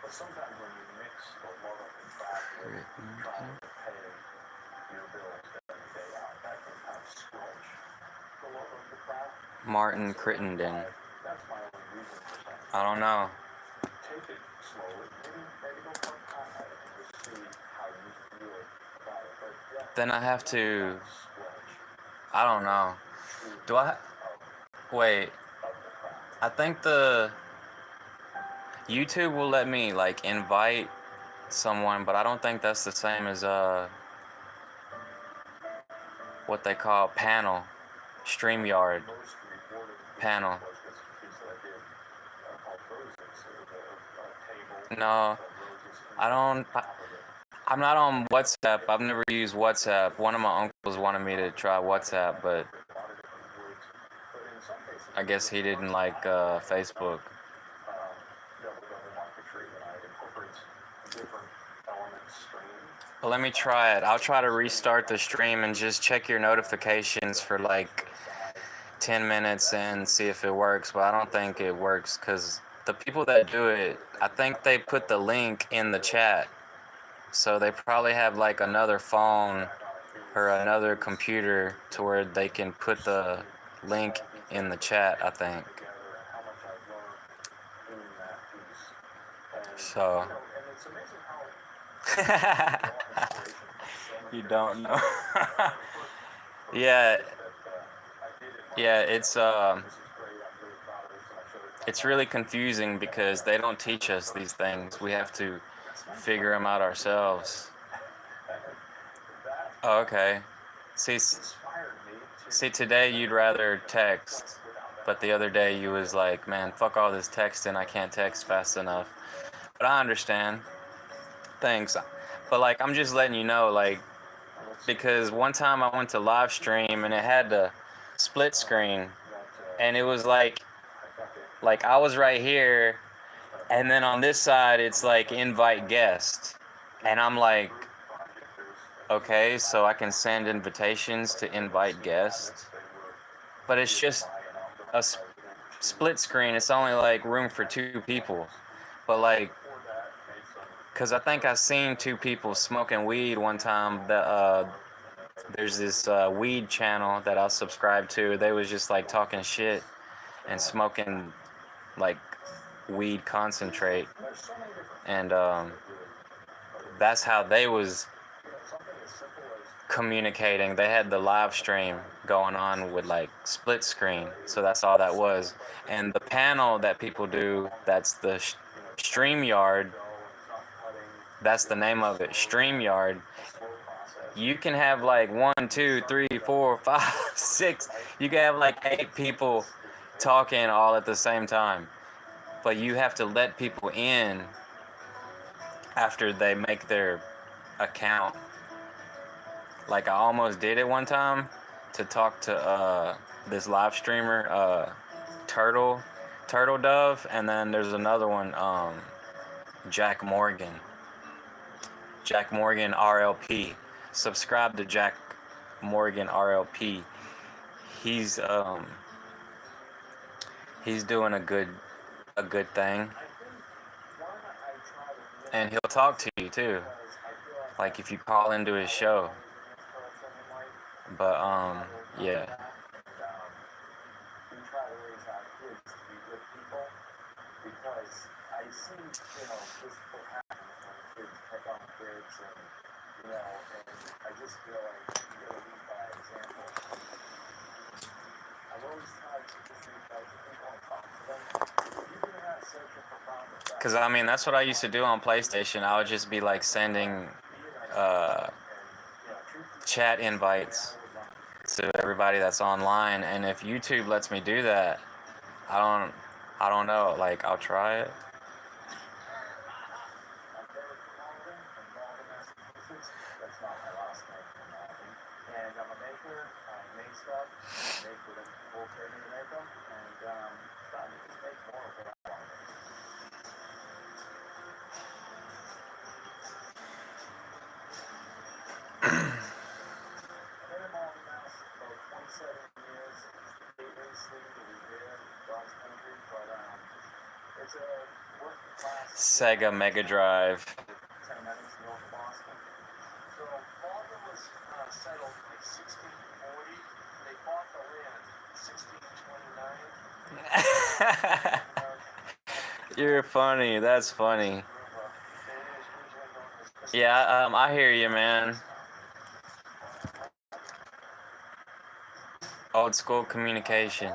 But sometimes when you mix the love of the craft with trying to pay your bills day in, day out, that can kind of squelch the love of the craft. Martin Crittenden. That's my only reason for saying. I don't know. Take it slowly. Maybe go part-time at it and just see how you feel about it. But yeah, Then I have to, squelch I don't know. Do I, wait, I think the YouTube will let me like invite someone, but I don't think that's the same as what they call panel, StreamYard panel. No, I'm not on WhatsApp. I've never used WhatsApp. One of my uncles wanted me to try WhatsApp, but I guess he didn't like Facebook. Well, let me try it. I'll try to restart the stream and just check your notifications for like 10 minutes and see if it works, but I don't think it works because the people that do it, I think they put the link in the chat. So they probably have like another phone or another computer to where they can put the link in the chat, I think. So you don't know. Yeah, it's it's really confusing because they don't teach us these things. We have to figure them out ourselves. Oh, okay. See, see, today you'd rather text, but the other day you was like, man, fuck all this texting. I can't text fast enough. But I understand. Thanks. But like, I'm just letting you know, like, because one time I went to live stream and it had the split screen, and it was like I was right here, and then on this side it's like invite guest, and I'm like, okay, so I can send invitations to invite guests, but it's just a split screen. It's only like room for 2 people, but like, cause I think I seen 2 people smoking weed one time. There's this weed channel that I subscribe to. They was just like talking shit and smoking like weed concentrate, and that's how they was communicating. They had the live stream going on with like split screen, so that's all that was. And the panel that people do, that's the StreamYard. That's the name of it, StreamYard. You can have like 1, 2, 3, 4, 5, 6. You can have like 8 people talking all at the same time, but you have to let people in after they make their account. Like, I almost did it one time to talk to this live streamer, Turtle Dove, and then there's another one, Jack Morgan RLP. Subscribe to Jack Morgan RLP. He's doing a good thing, and he'll talk to you too, like if you call into his show. But yeah. We try to raise our kids to be good people because I see, this will happen when kids pick on kids and I just feel like you gotta lead by example. I've always tried to just reach out to people and talk to them. Even not such a profound effect. Because I mean, that's what I used to do on PlayStation. I would just be like sending chat invites to everybody that's online, and if YouTube lets me do that, I don't know, like, I'll try it. I'm very Malden from Malden, Massachusetts. That's not my last name from Malden. And I'm a maker. I make stuff. I make whatever people pay me to make them. And trying to just make more of what I want. I've been in Malden, Mass. about 27 years. It's the gateway city to Revere, God's country. But it's a working class. Sega Mega Drive. 10 minutes north of Boston. So Malden was settled in 1640. They bought the land in 1629. You're funny. That's funny. Yeah, I hear you, man. Old school communication.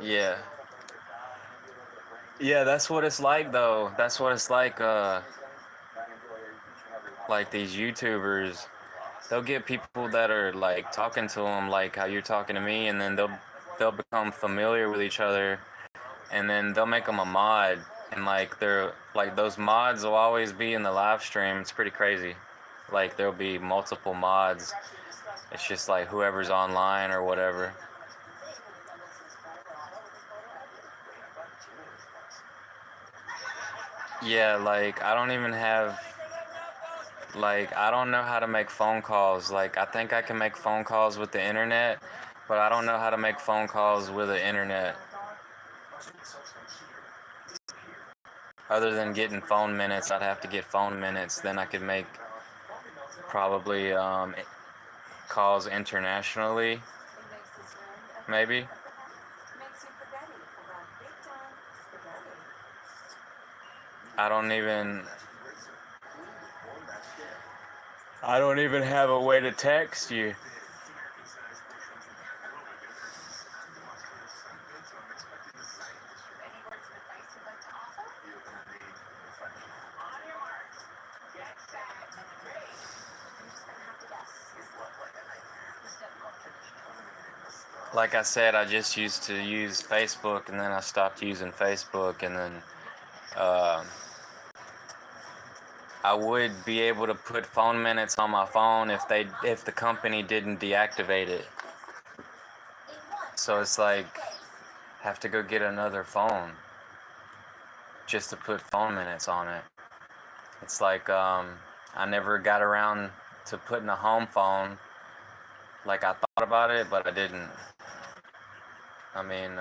Yeah. Yeah, that's what it's like though. That's what it's like these YouTubers. They'll get people that are like talking to them like how you're talking to me, and then they'll become familiar with each other, and then they'll make them a mod, and like they're like those mods will always be in the live stream. It's pretty crazy. Like there'll be multiple mods. It's just like whoever's online or whatever. Yeah, like I don't even have, like I don't know how to make phone calls. Like I think I can make phone calls with the internet, but I don't know how to make phone calls with the internet. Other than getting phone minutes, I'd have to get phone minutes. Then I could make probably calls internationally, maybe. I don't even have a way to text you. Like I said, I just used to use Facebook, and then I stopped using Facebook, and then I would be able to put phone minutes on my phone if the company didn't deactivate it. So it's like have to go get another phone just to put phone minutes on it. It's like I never got around to putting a home phone. Like I thought about it, but I didn't. I mean,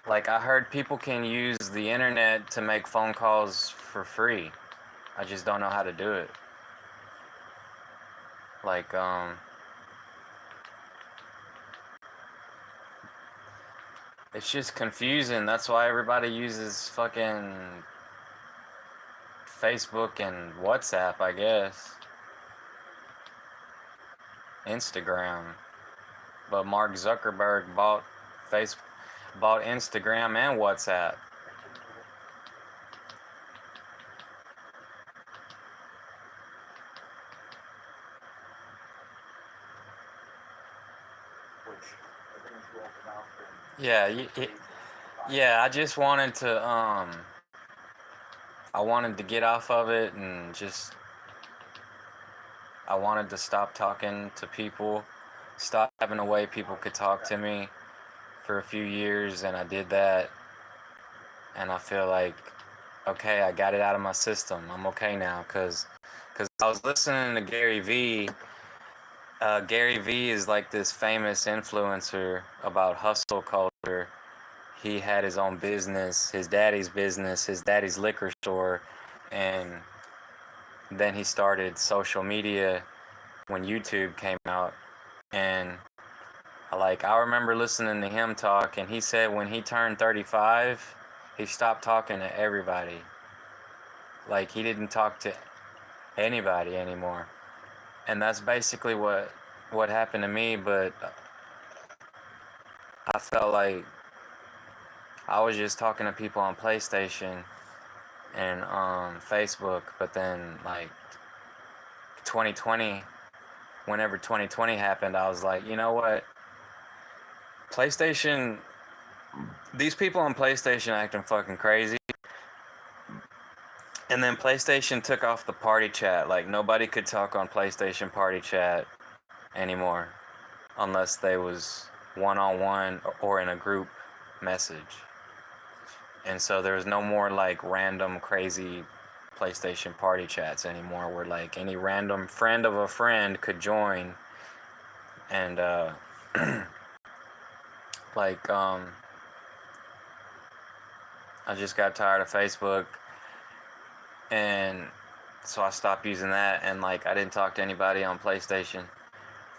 like I heard people can use the internet to make phone calls for free. I just don't know how to do it. Like, it's just confusing. That's why everybody uses fucking Facebook and WhatsApp, I guess. Instagram. But Mark Zuckerberg bought Instagram and WhatsApp. Yeah, I just wanted to I wanted to get off of it and just I wanted to stop talking to people, stop having a way people could talk to me for a few years, and I did that, and I feel like, okay, I got it out of my system. I'm okay now, because I was listening to Gary Vee. Gary Vee is like this famous influencer about hustle culture. He had his own business, his daddy's liquor store, and then he started social media when YouTube came out. And I remember listening to him talk, and he said when he turned 35, he stopped talking to everybody. Like, he didn't talk to anybody anymore. And that's basically what happened to me, but I felt like I was just talking to people on PlayStation and Facebook, but then like 2020, whenever 2020 happened, I was like, you know what? PlayStation, these people on PlayStation acting fucking crazy. And then PlayStation took off the party chat. Like, nobody could talk on PlayStation party chat anymore unless they was one-on-one or in a group message. And so there was no more like random crazy PlayStation party chats anymore where like any random friend of a friend could join. And I just got tired of Facebook, and so I stopped using that, and like I didn't talk to anybody on PlayStation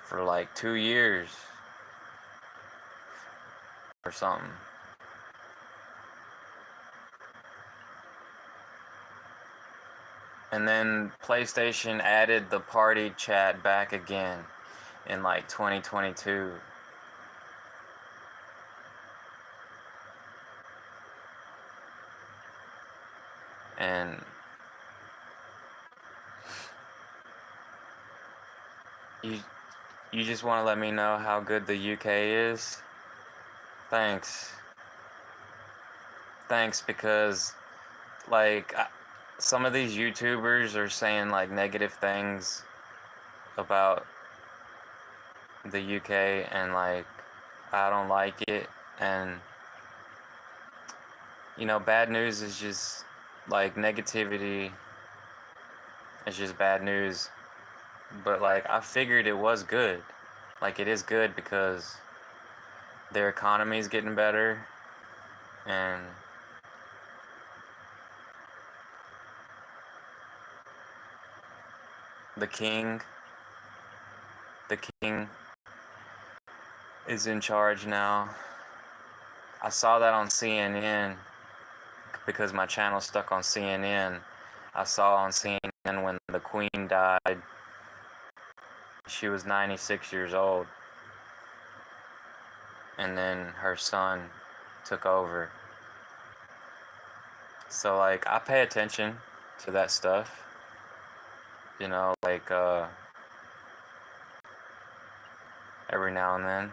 for like 2 years or something. And then PlayStation added the party chat back again in like 2022. And you just want to let me know how good the UK is? Thanks. Thanks, because like some of these YouTubers are saying like negative things about the UK, and like I don't like it. And you know, bad news is just like negativity. It's just bad news. But like I figured it was good. Like it is good because their economy is getting better, and the king is in charge now. I saw that on CNN because my channel's stuck on CNN. I saw on CNN when the Queen died. She was 96 years old. And then her son took over. So like I pay attention to that stuff. You know, like every now and then.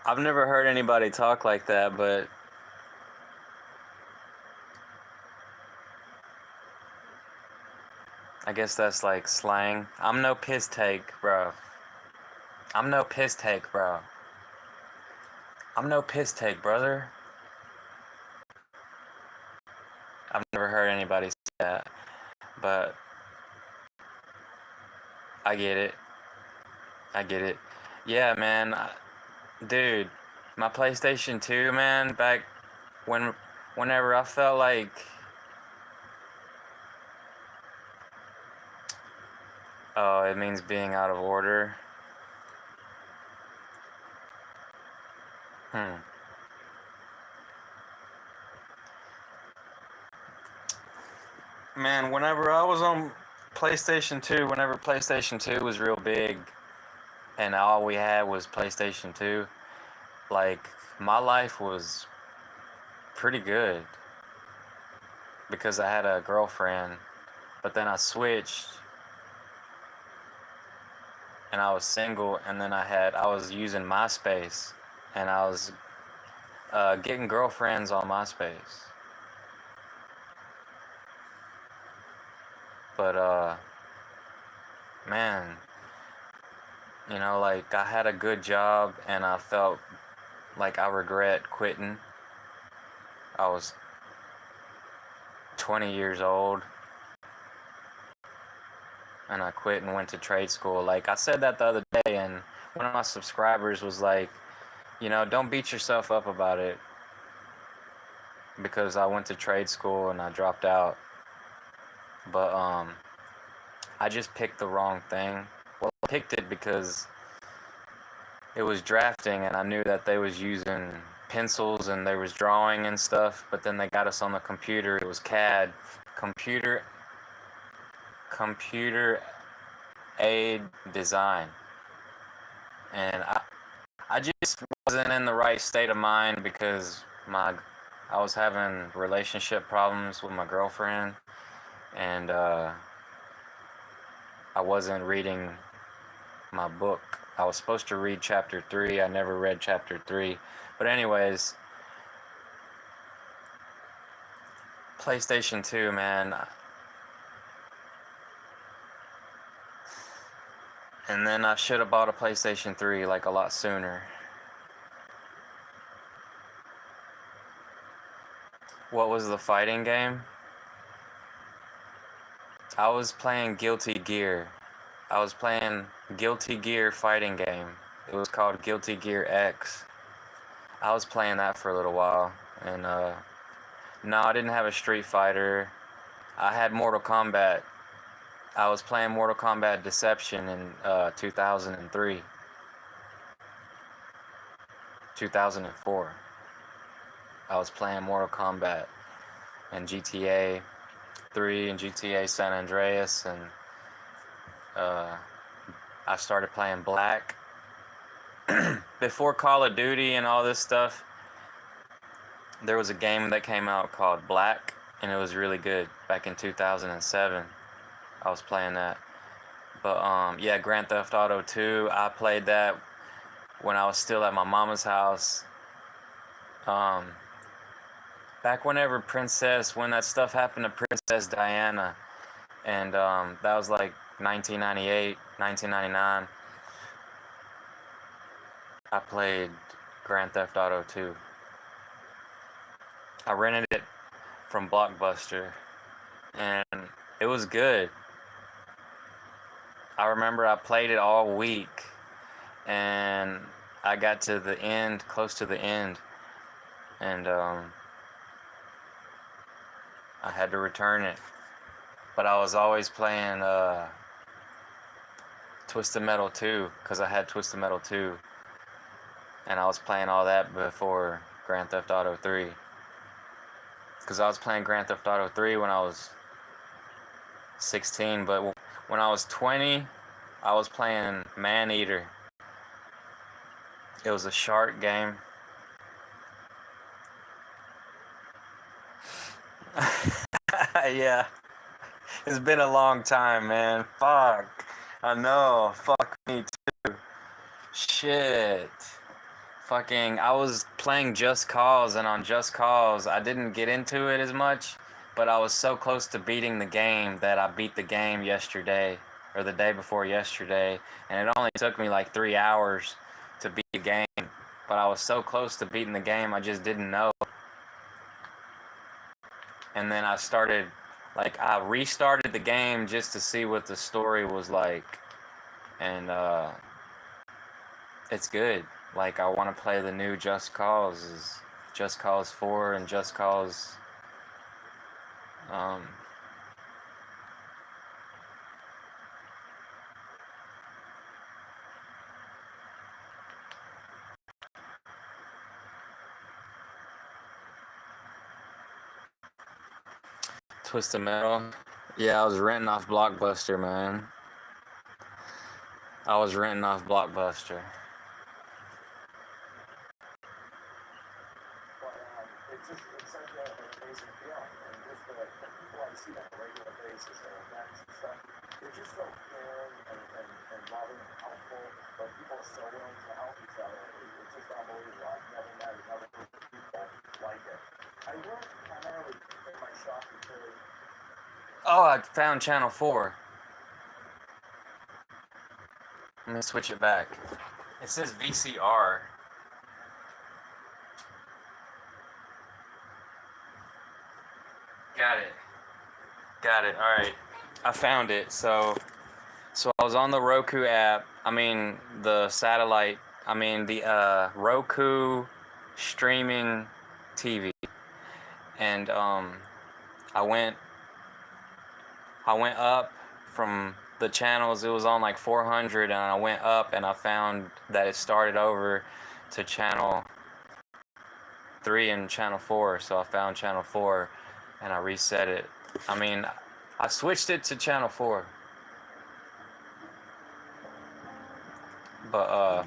I've never heard anybody talk like that, but I guess that's like slang. I'm no piss take, bro. I'm no piss take, bro. I'm no piss take, brother. I've never heard anybody say that, but I get it. I get it. Yeah, man. Dude, my PlayStation 2, man, back whenever I felt like oh, it means being out of order. Man, whenever I was on PlayStation 2, whenever PlayStation 2 was real big and all we had was PlayStation 2, like my life was pretty good because I had a girlfriend, but then I switched and I was single, and then I was using MySpace, and I was getting girlfriends on MySpace. But man, you know, like I had a good job and I felt like I regret quitting. I was 20 years old and I quit and went to trade school. Like I said that the other day, and one of my subscribers was like, you know, don't beat yourself up about it because I went to trade school and I dropped out. But I just picked the wrong thing. Well, I picked it because it was drafting and I knew that they was using pencils and they was drawing and stuff, but then they got us on the computer. It was CAD, computer aid design. And I just wasn't in the right state of mind because I was having relationship problems with my girlfriend, and I wasn't reading my book. I was supposed to read chapter 3. I never read chapter 3. But anyways, PlayStation 2, man. And then I should have bought a PlayStation 3 like a lot sooner. What was the fighting game? I was playing Guilty Gear. I was playing Guilty Gear fighting game. It was called Guilty Gear X. I was playing that for a little while. And no, I didn't have a Street Fighter. I had Mortal Kombat. I was playing Mortal Kombat Deception in 2003. 2004. I was playing Mortal Kombat and GTA 3 and GTA San Andreas, and I started playing Black. Before Call of Duty and all this stuff, there was a game that came out called Black, and it was really good back in 2007. I was playing that. But yeah, Grand Theft Auto 2, I played that when I was still at my mama's house. Back whenever when that stuff happened to Princess Diana, and that was like 1998, 1999. I played Grand Theft Auto 2. I rented it from Blockbuster, and it was good. I remember I played it all week, and I got to the end, close to the end, and I had to return it. but I was always playing Twisted Metal 2 because I had Twisted Metal 2, and I was playing all that before Grand Theft Auto 3. Because I was playing Grand Theft Auto 3 when I was 16, but when I was 20, I was playing Maneater. It was a shark game. Yeah. It's been a long time, man. Fuck. I know. Fuck me too. Shit. Fucking, I was playing Just Cause, and on Just Cause, I didn't get into it as much, but I was so close to beating the game that I beat the game yesterday, or the day before yesterday, and it only took me like 3 hours to beat the game, but I was so close to beating the game, I just didn't know. And then I restarted the game just to see what the story was like, and it's good. Like, I want to play the new Just Cause, Just Cause 4 and Just Cause, Twisted Metal. Yeah, I was renting off Blockbuster, man. I was renting off Blockbuster. It's such an amazing feeling, and just the people I see on a regular basis at events and stuff, they're just so caring and loving and helpful, but people are so willing to help each other. It's just unbelievable. I've never met another group of people like it. I work primarily in my shop because Oh, I found Channel 4. Let me switch it back. It says VCR. Got it. All right. I found it. So I was on the Roku app. I mean, the satellite. I mean, the Roku streaming TV. And I went up from the channels. It was on like 400, and I went up and I found that it started over to channel 3 and channel 4. So I found channel 4 and I reset it. I mean, I switched it to channel 4. But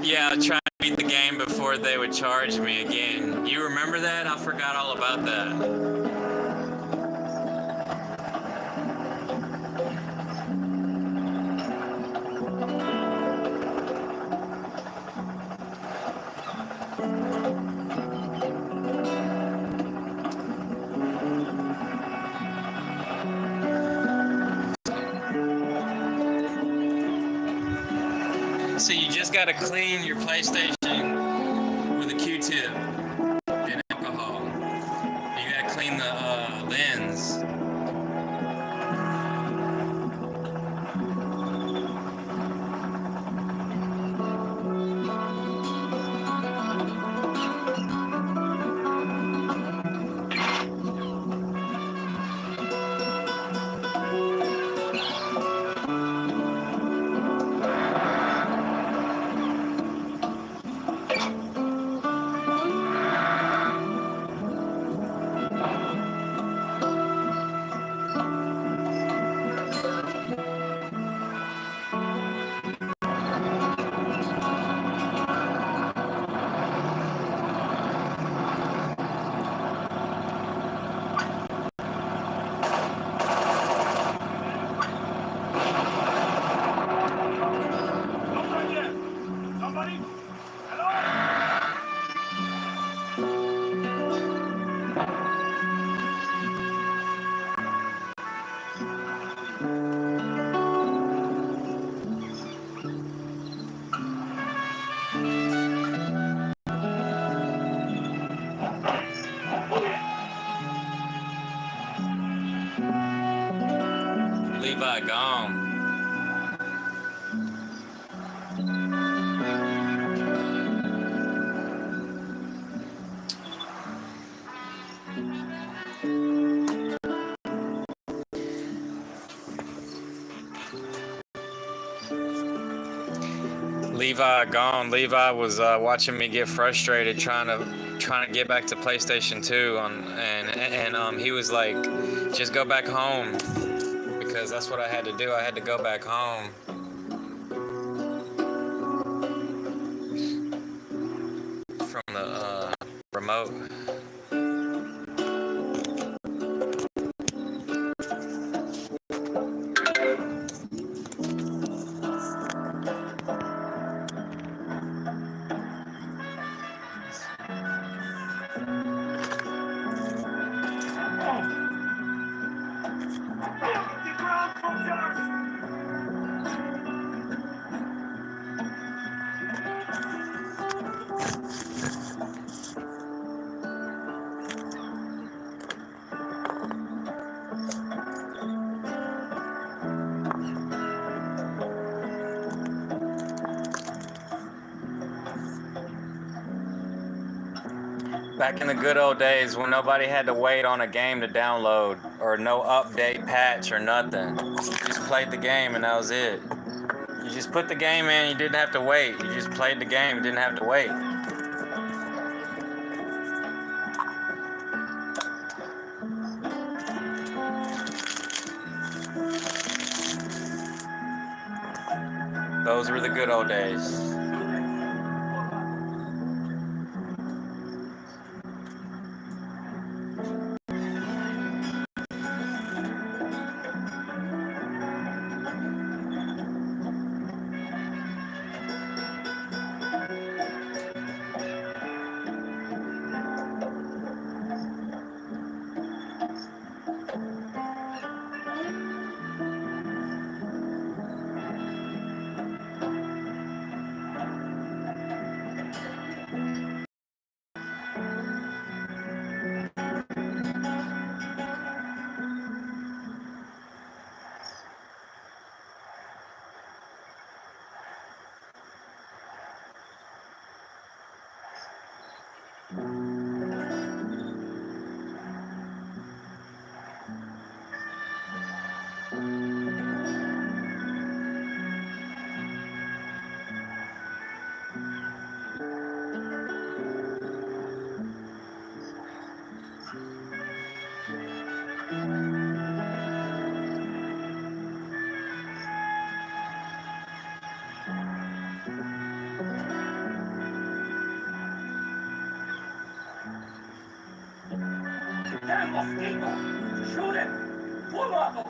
yeah, I tried to beat the game before they would charge me again. You remember that? I forgot all about that. So you just gotta clean your PlayStation with a Q-tip and alcohol. You gotta clean the lens. Levi gone. Levi gone. Levi was watching me get frustrated trying to get back to PlayStation 2 and he was like, just go back home, because that's what I had to do. I had to go back home. From the remote. Back in the good old days when nobody had to wait on a game to download or no update patch or nothing. You just played the game and that was it. You just put the game in, you didn't have to wait. You just played the game, didn't have to wait. Those were the good old days. Shoot it! Pull up!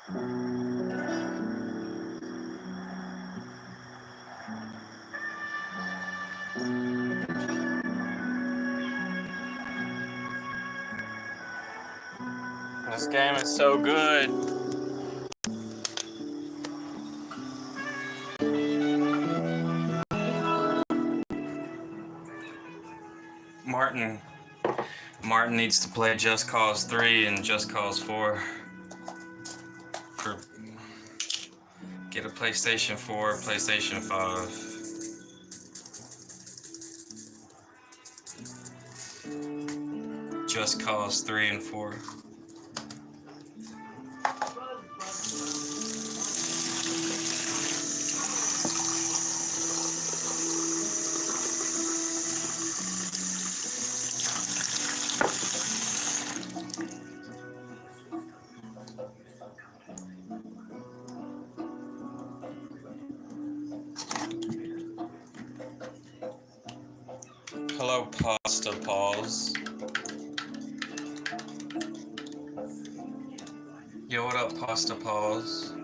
This game is so good. Martin needs to play Just Cause 3 and Just Cause 4. Get a PlayStation 4, PlayStation 5. Just Cause 3 and 4. Hello, Pasta Paws. Yo, what up, Pasta Paws?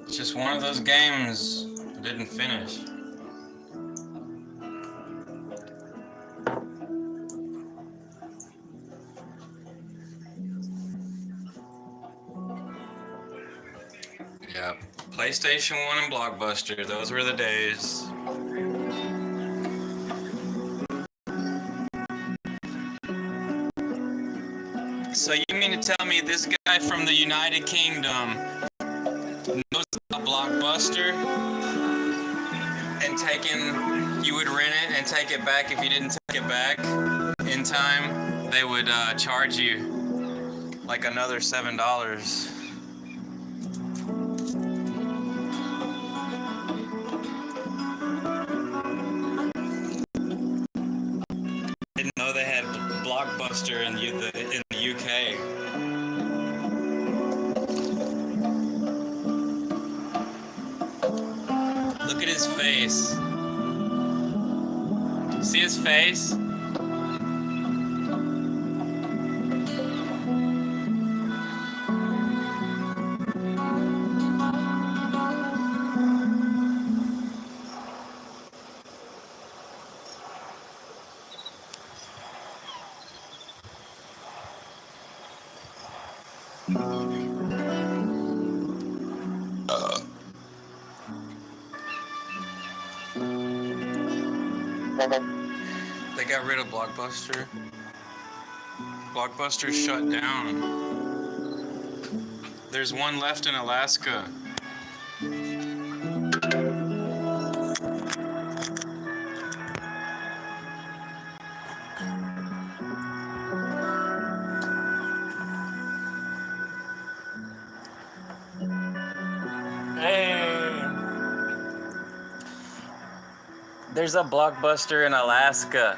It's just one of those games I didn't finish. Yeah, PlayStation 1 and Blockbuster, those were the days. So you mean to tell me this guy from the United Kingdom knows about Blockbuster and you would rent it and take it back if you didn't take it back in time, they would charge you like another $7. Didn't know they had Blockbuster in the UK. Look at his face. See his face? They got rid of Blockbuster. Blockbuster shut down. There's one left in Alaska. Hey! There's a Blockbuster in Alaska.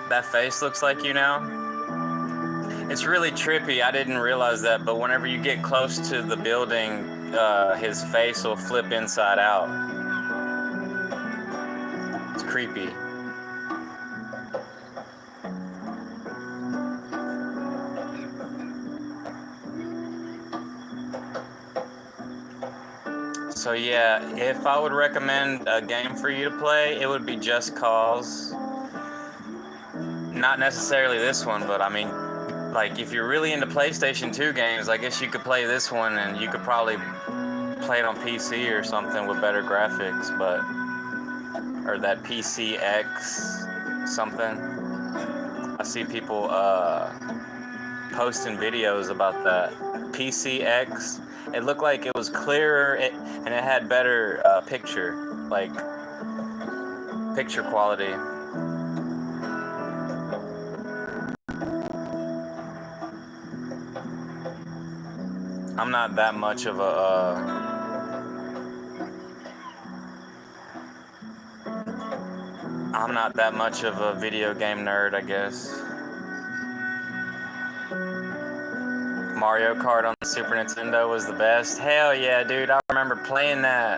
That face looks like you now. It's really trippy. I didn't realize that, but whenever you get close to the building, his face will flip inside out. It's creepy. So yeah, if I would recommend a game for you to play, it would be Just Cause. Not necessarily this one, but I mean, like if you're really into PlayStation 2 games, I guess you could play this one and you could probably play it on PC or something with better graphics, but, or that PCX something. I see people posting videos about that. PCX, it looked like it was clearer and it had better picture quality. I'm not that much of a I'm not that much of a video game nerd, I guess. Mario Kart on the Super Nintendo was the best. Hell yeah, dude, I remember playing that.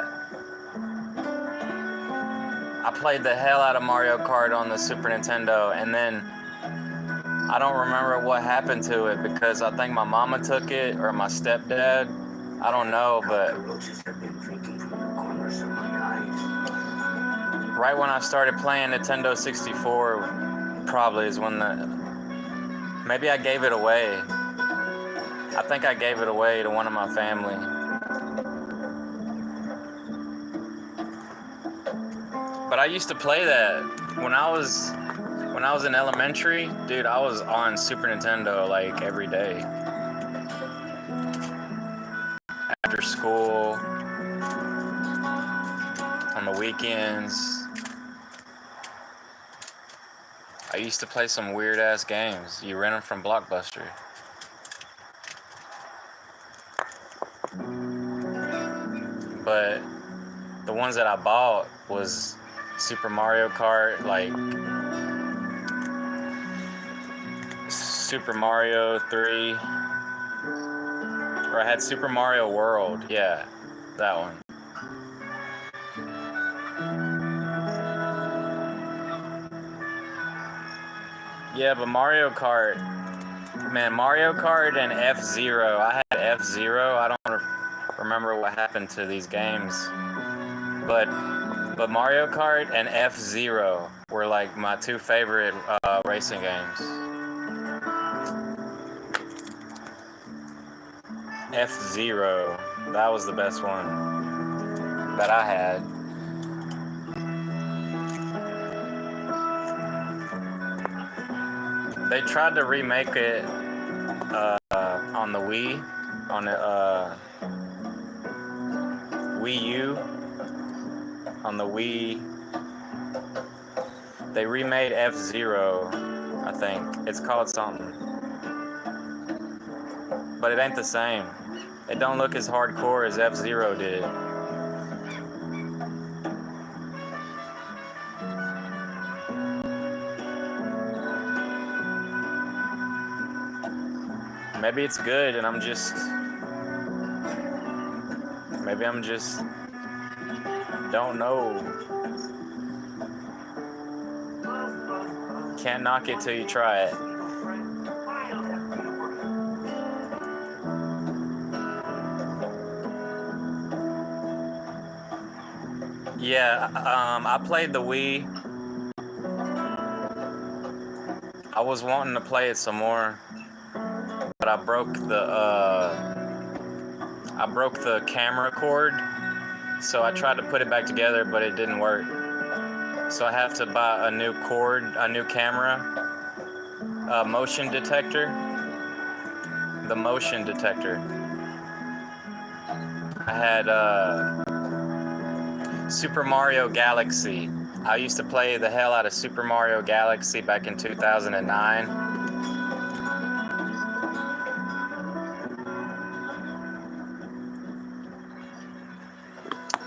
I played the hell out of Mario Kart on the Super Nintendo, and then I don't remember what happened to it because I think my mama took it or my stepdad. I don't know, but right when I started playing Nintendo 64 probably is when maybe I gave it away. I think I gave it away to one of my family. But I used to play that when I was in elementary, dude. I was on Super Nintendo like every day. After school, on the weekends. I used to play some weird ass games. You rent them from Blockbuster. But the ones that I bought was Super Mario Kart, like Super Mario 3, or I had Super Mario World, yeah, that one. Yeah, but Mario Kart, man, Mario Kart and F-Zero, I had F-Zero, I don't remember what happened to these games, but Mario Kart and F-Zero were like my two favorite racing games. F-Zero, that was the best one that I had. They tried to remake it on the Wii, on the Wii U, on the Wii. They remade F-Zero, I think. It's called something. But it ain't the same. It don't look as hardcore as F-Zero did. Maybe it's good and maybe I'm just don't know. Can't knock it till you try it. Yeah, I played the Wii. I was wanting to play it some more, but I broke the camera cord, so I tried to put it back together, but it didn't work. So I have to buy a new cord, a new camera, a motion detector. The motion detector. I had Super Mario Galaxy. I used to play the hell out of Super Mario Galaxy back in 2009.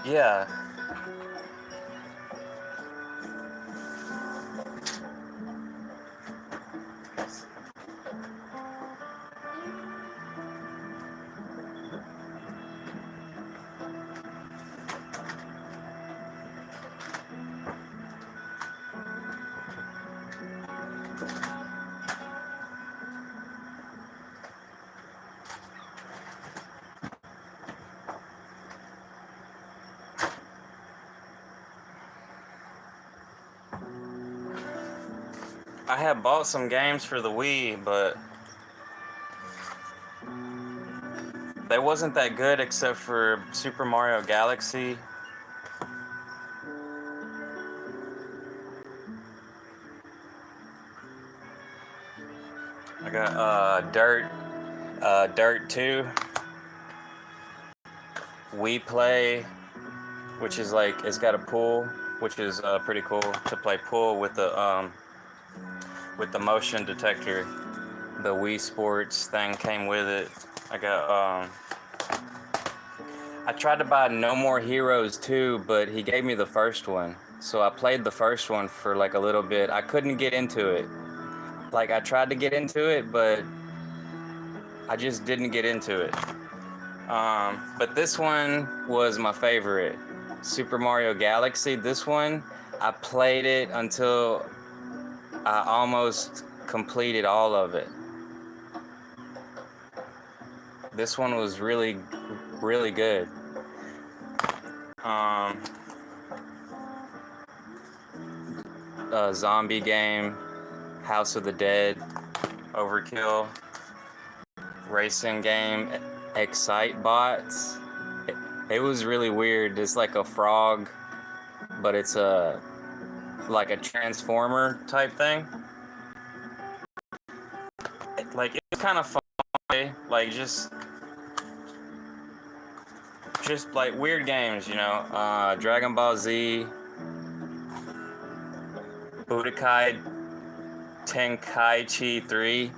Yeah. I had bought some games for the Wii, but they wasn't that good except for Super Mario Galaxy. I got Dirt 2, Wii Play, which is like, it's got a pool, which is pretty cool to play pool with the motion detector. The Wii Sports thing came with it. I got I tried to buy No More Heroes 2, but he gave me the first one, So I played the first one for like a little bit. I couldn't get into it. Like I tried to get into it, but I just didn't get into it. But this one was my favorite. Super Mario Galaxy. This one, I played it until I almost completed all of it. This one was really, really good. Zombie game, House of the Dead, Overkill, racing game, Excite Bots. It was really weird. It's like a frog, but it's like a transformer type thing. Like it's kind of fun, like just like weird games, you know. Dragon Ball Z, Budokai Tenkaichi 3.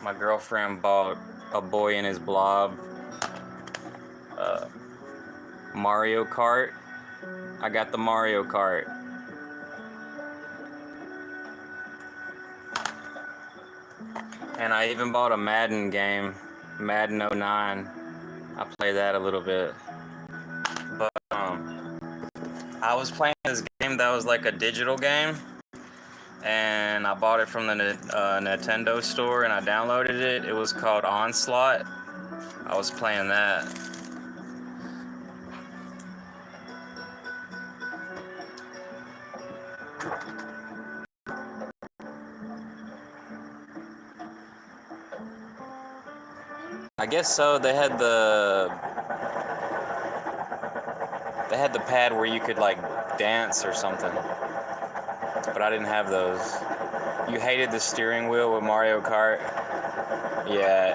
My girlfriend bought A Boy and His Blob. Mario Kart. I got the Mario Kart. And I even bought a Madden game, Madden 09. I played that a little bit. But I was playing this game that was like a digital game, and I bought it from the Nintendo store, and I downloaded it. It was called Onslaught. I was playing that. I guess so. They had the pad where you could like dance or something, but I didn't have those. You hated the steering wheel with Mario Kart? Yeah.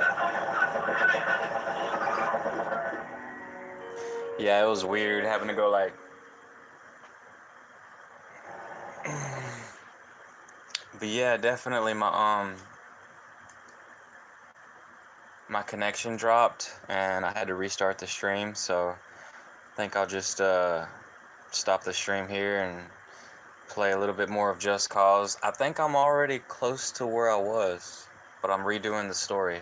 Yeah, it was weird having to go like. But yeah, definitely my connection dropped and I had to restart the stream, so I think I'll just stop the stream here and play a little bit more of Just Cause. I think I'm already close to where I was, but I'm redoing the story.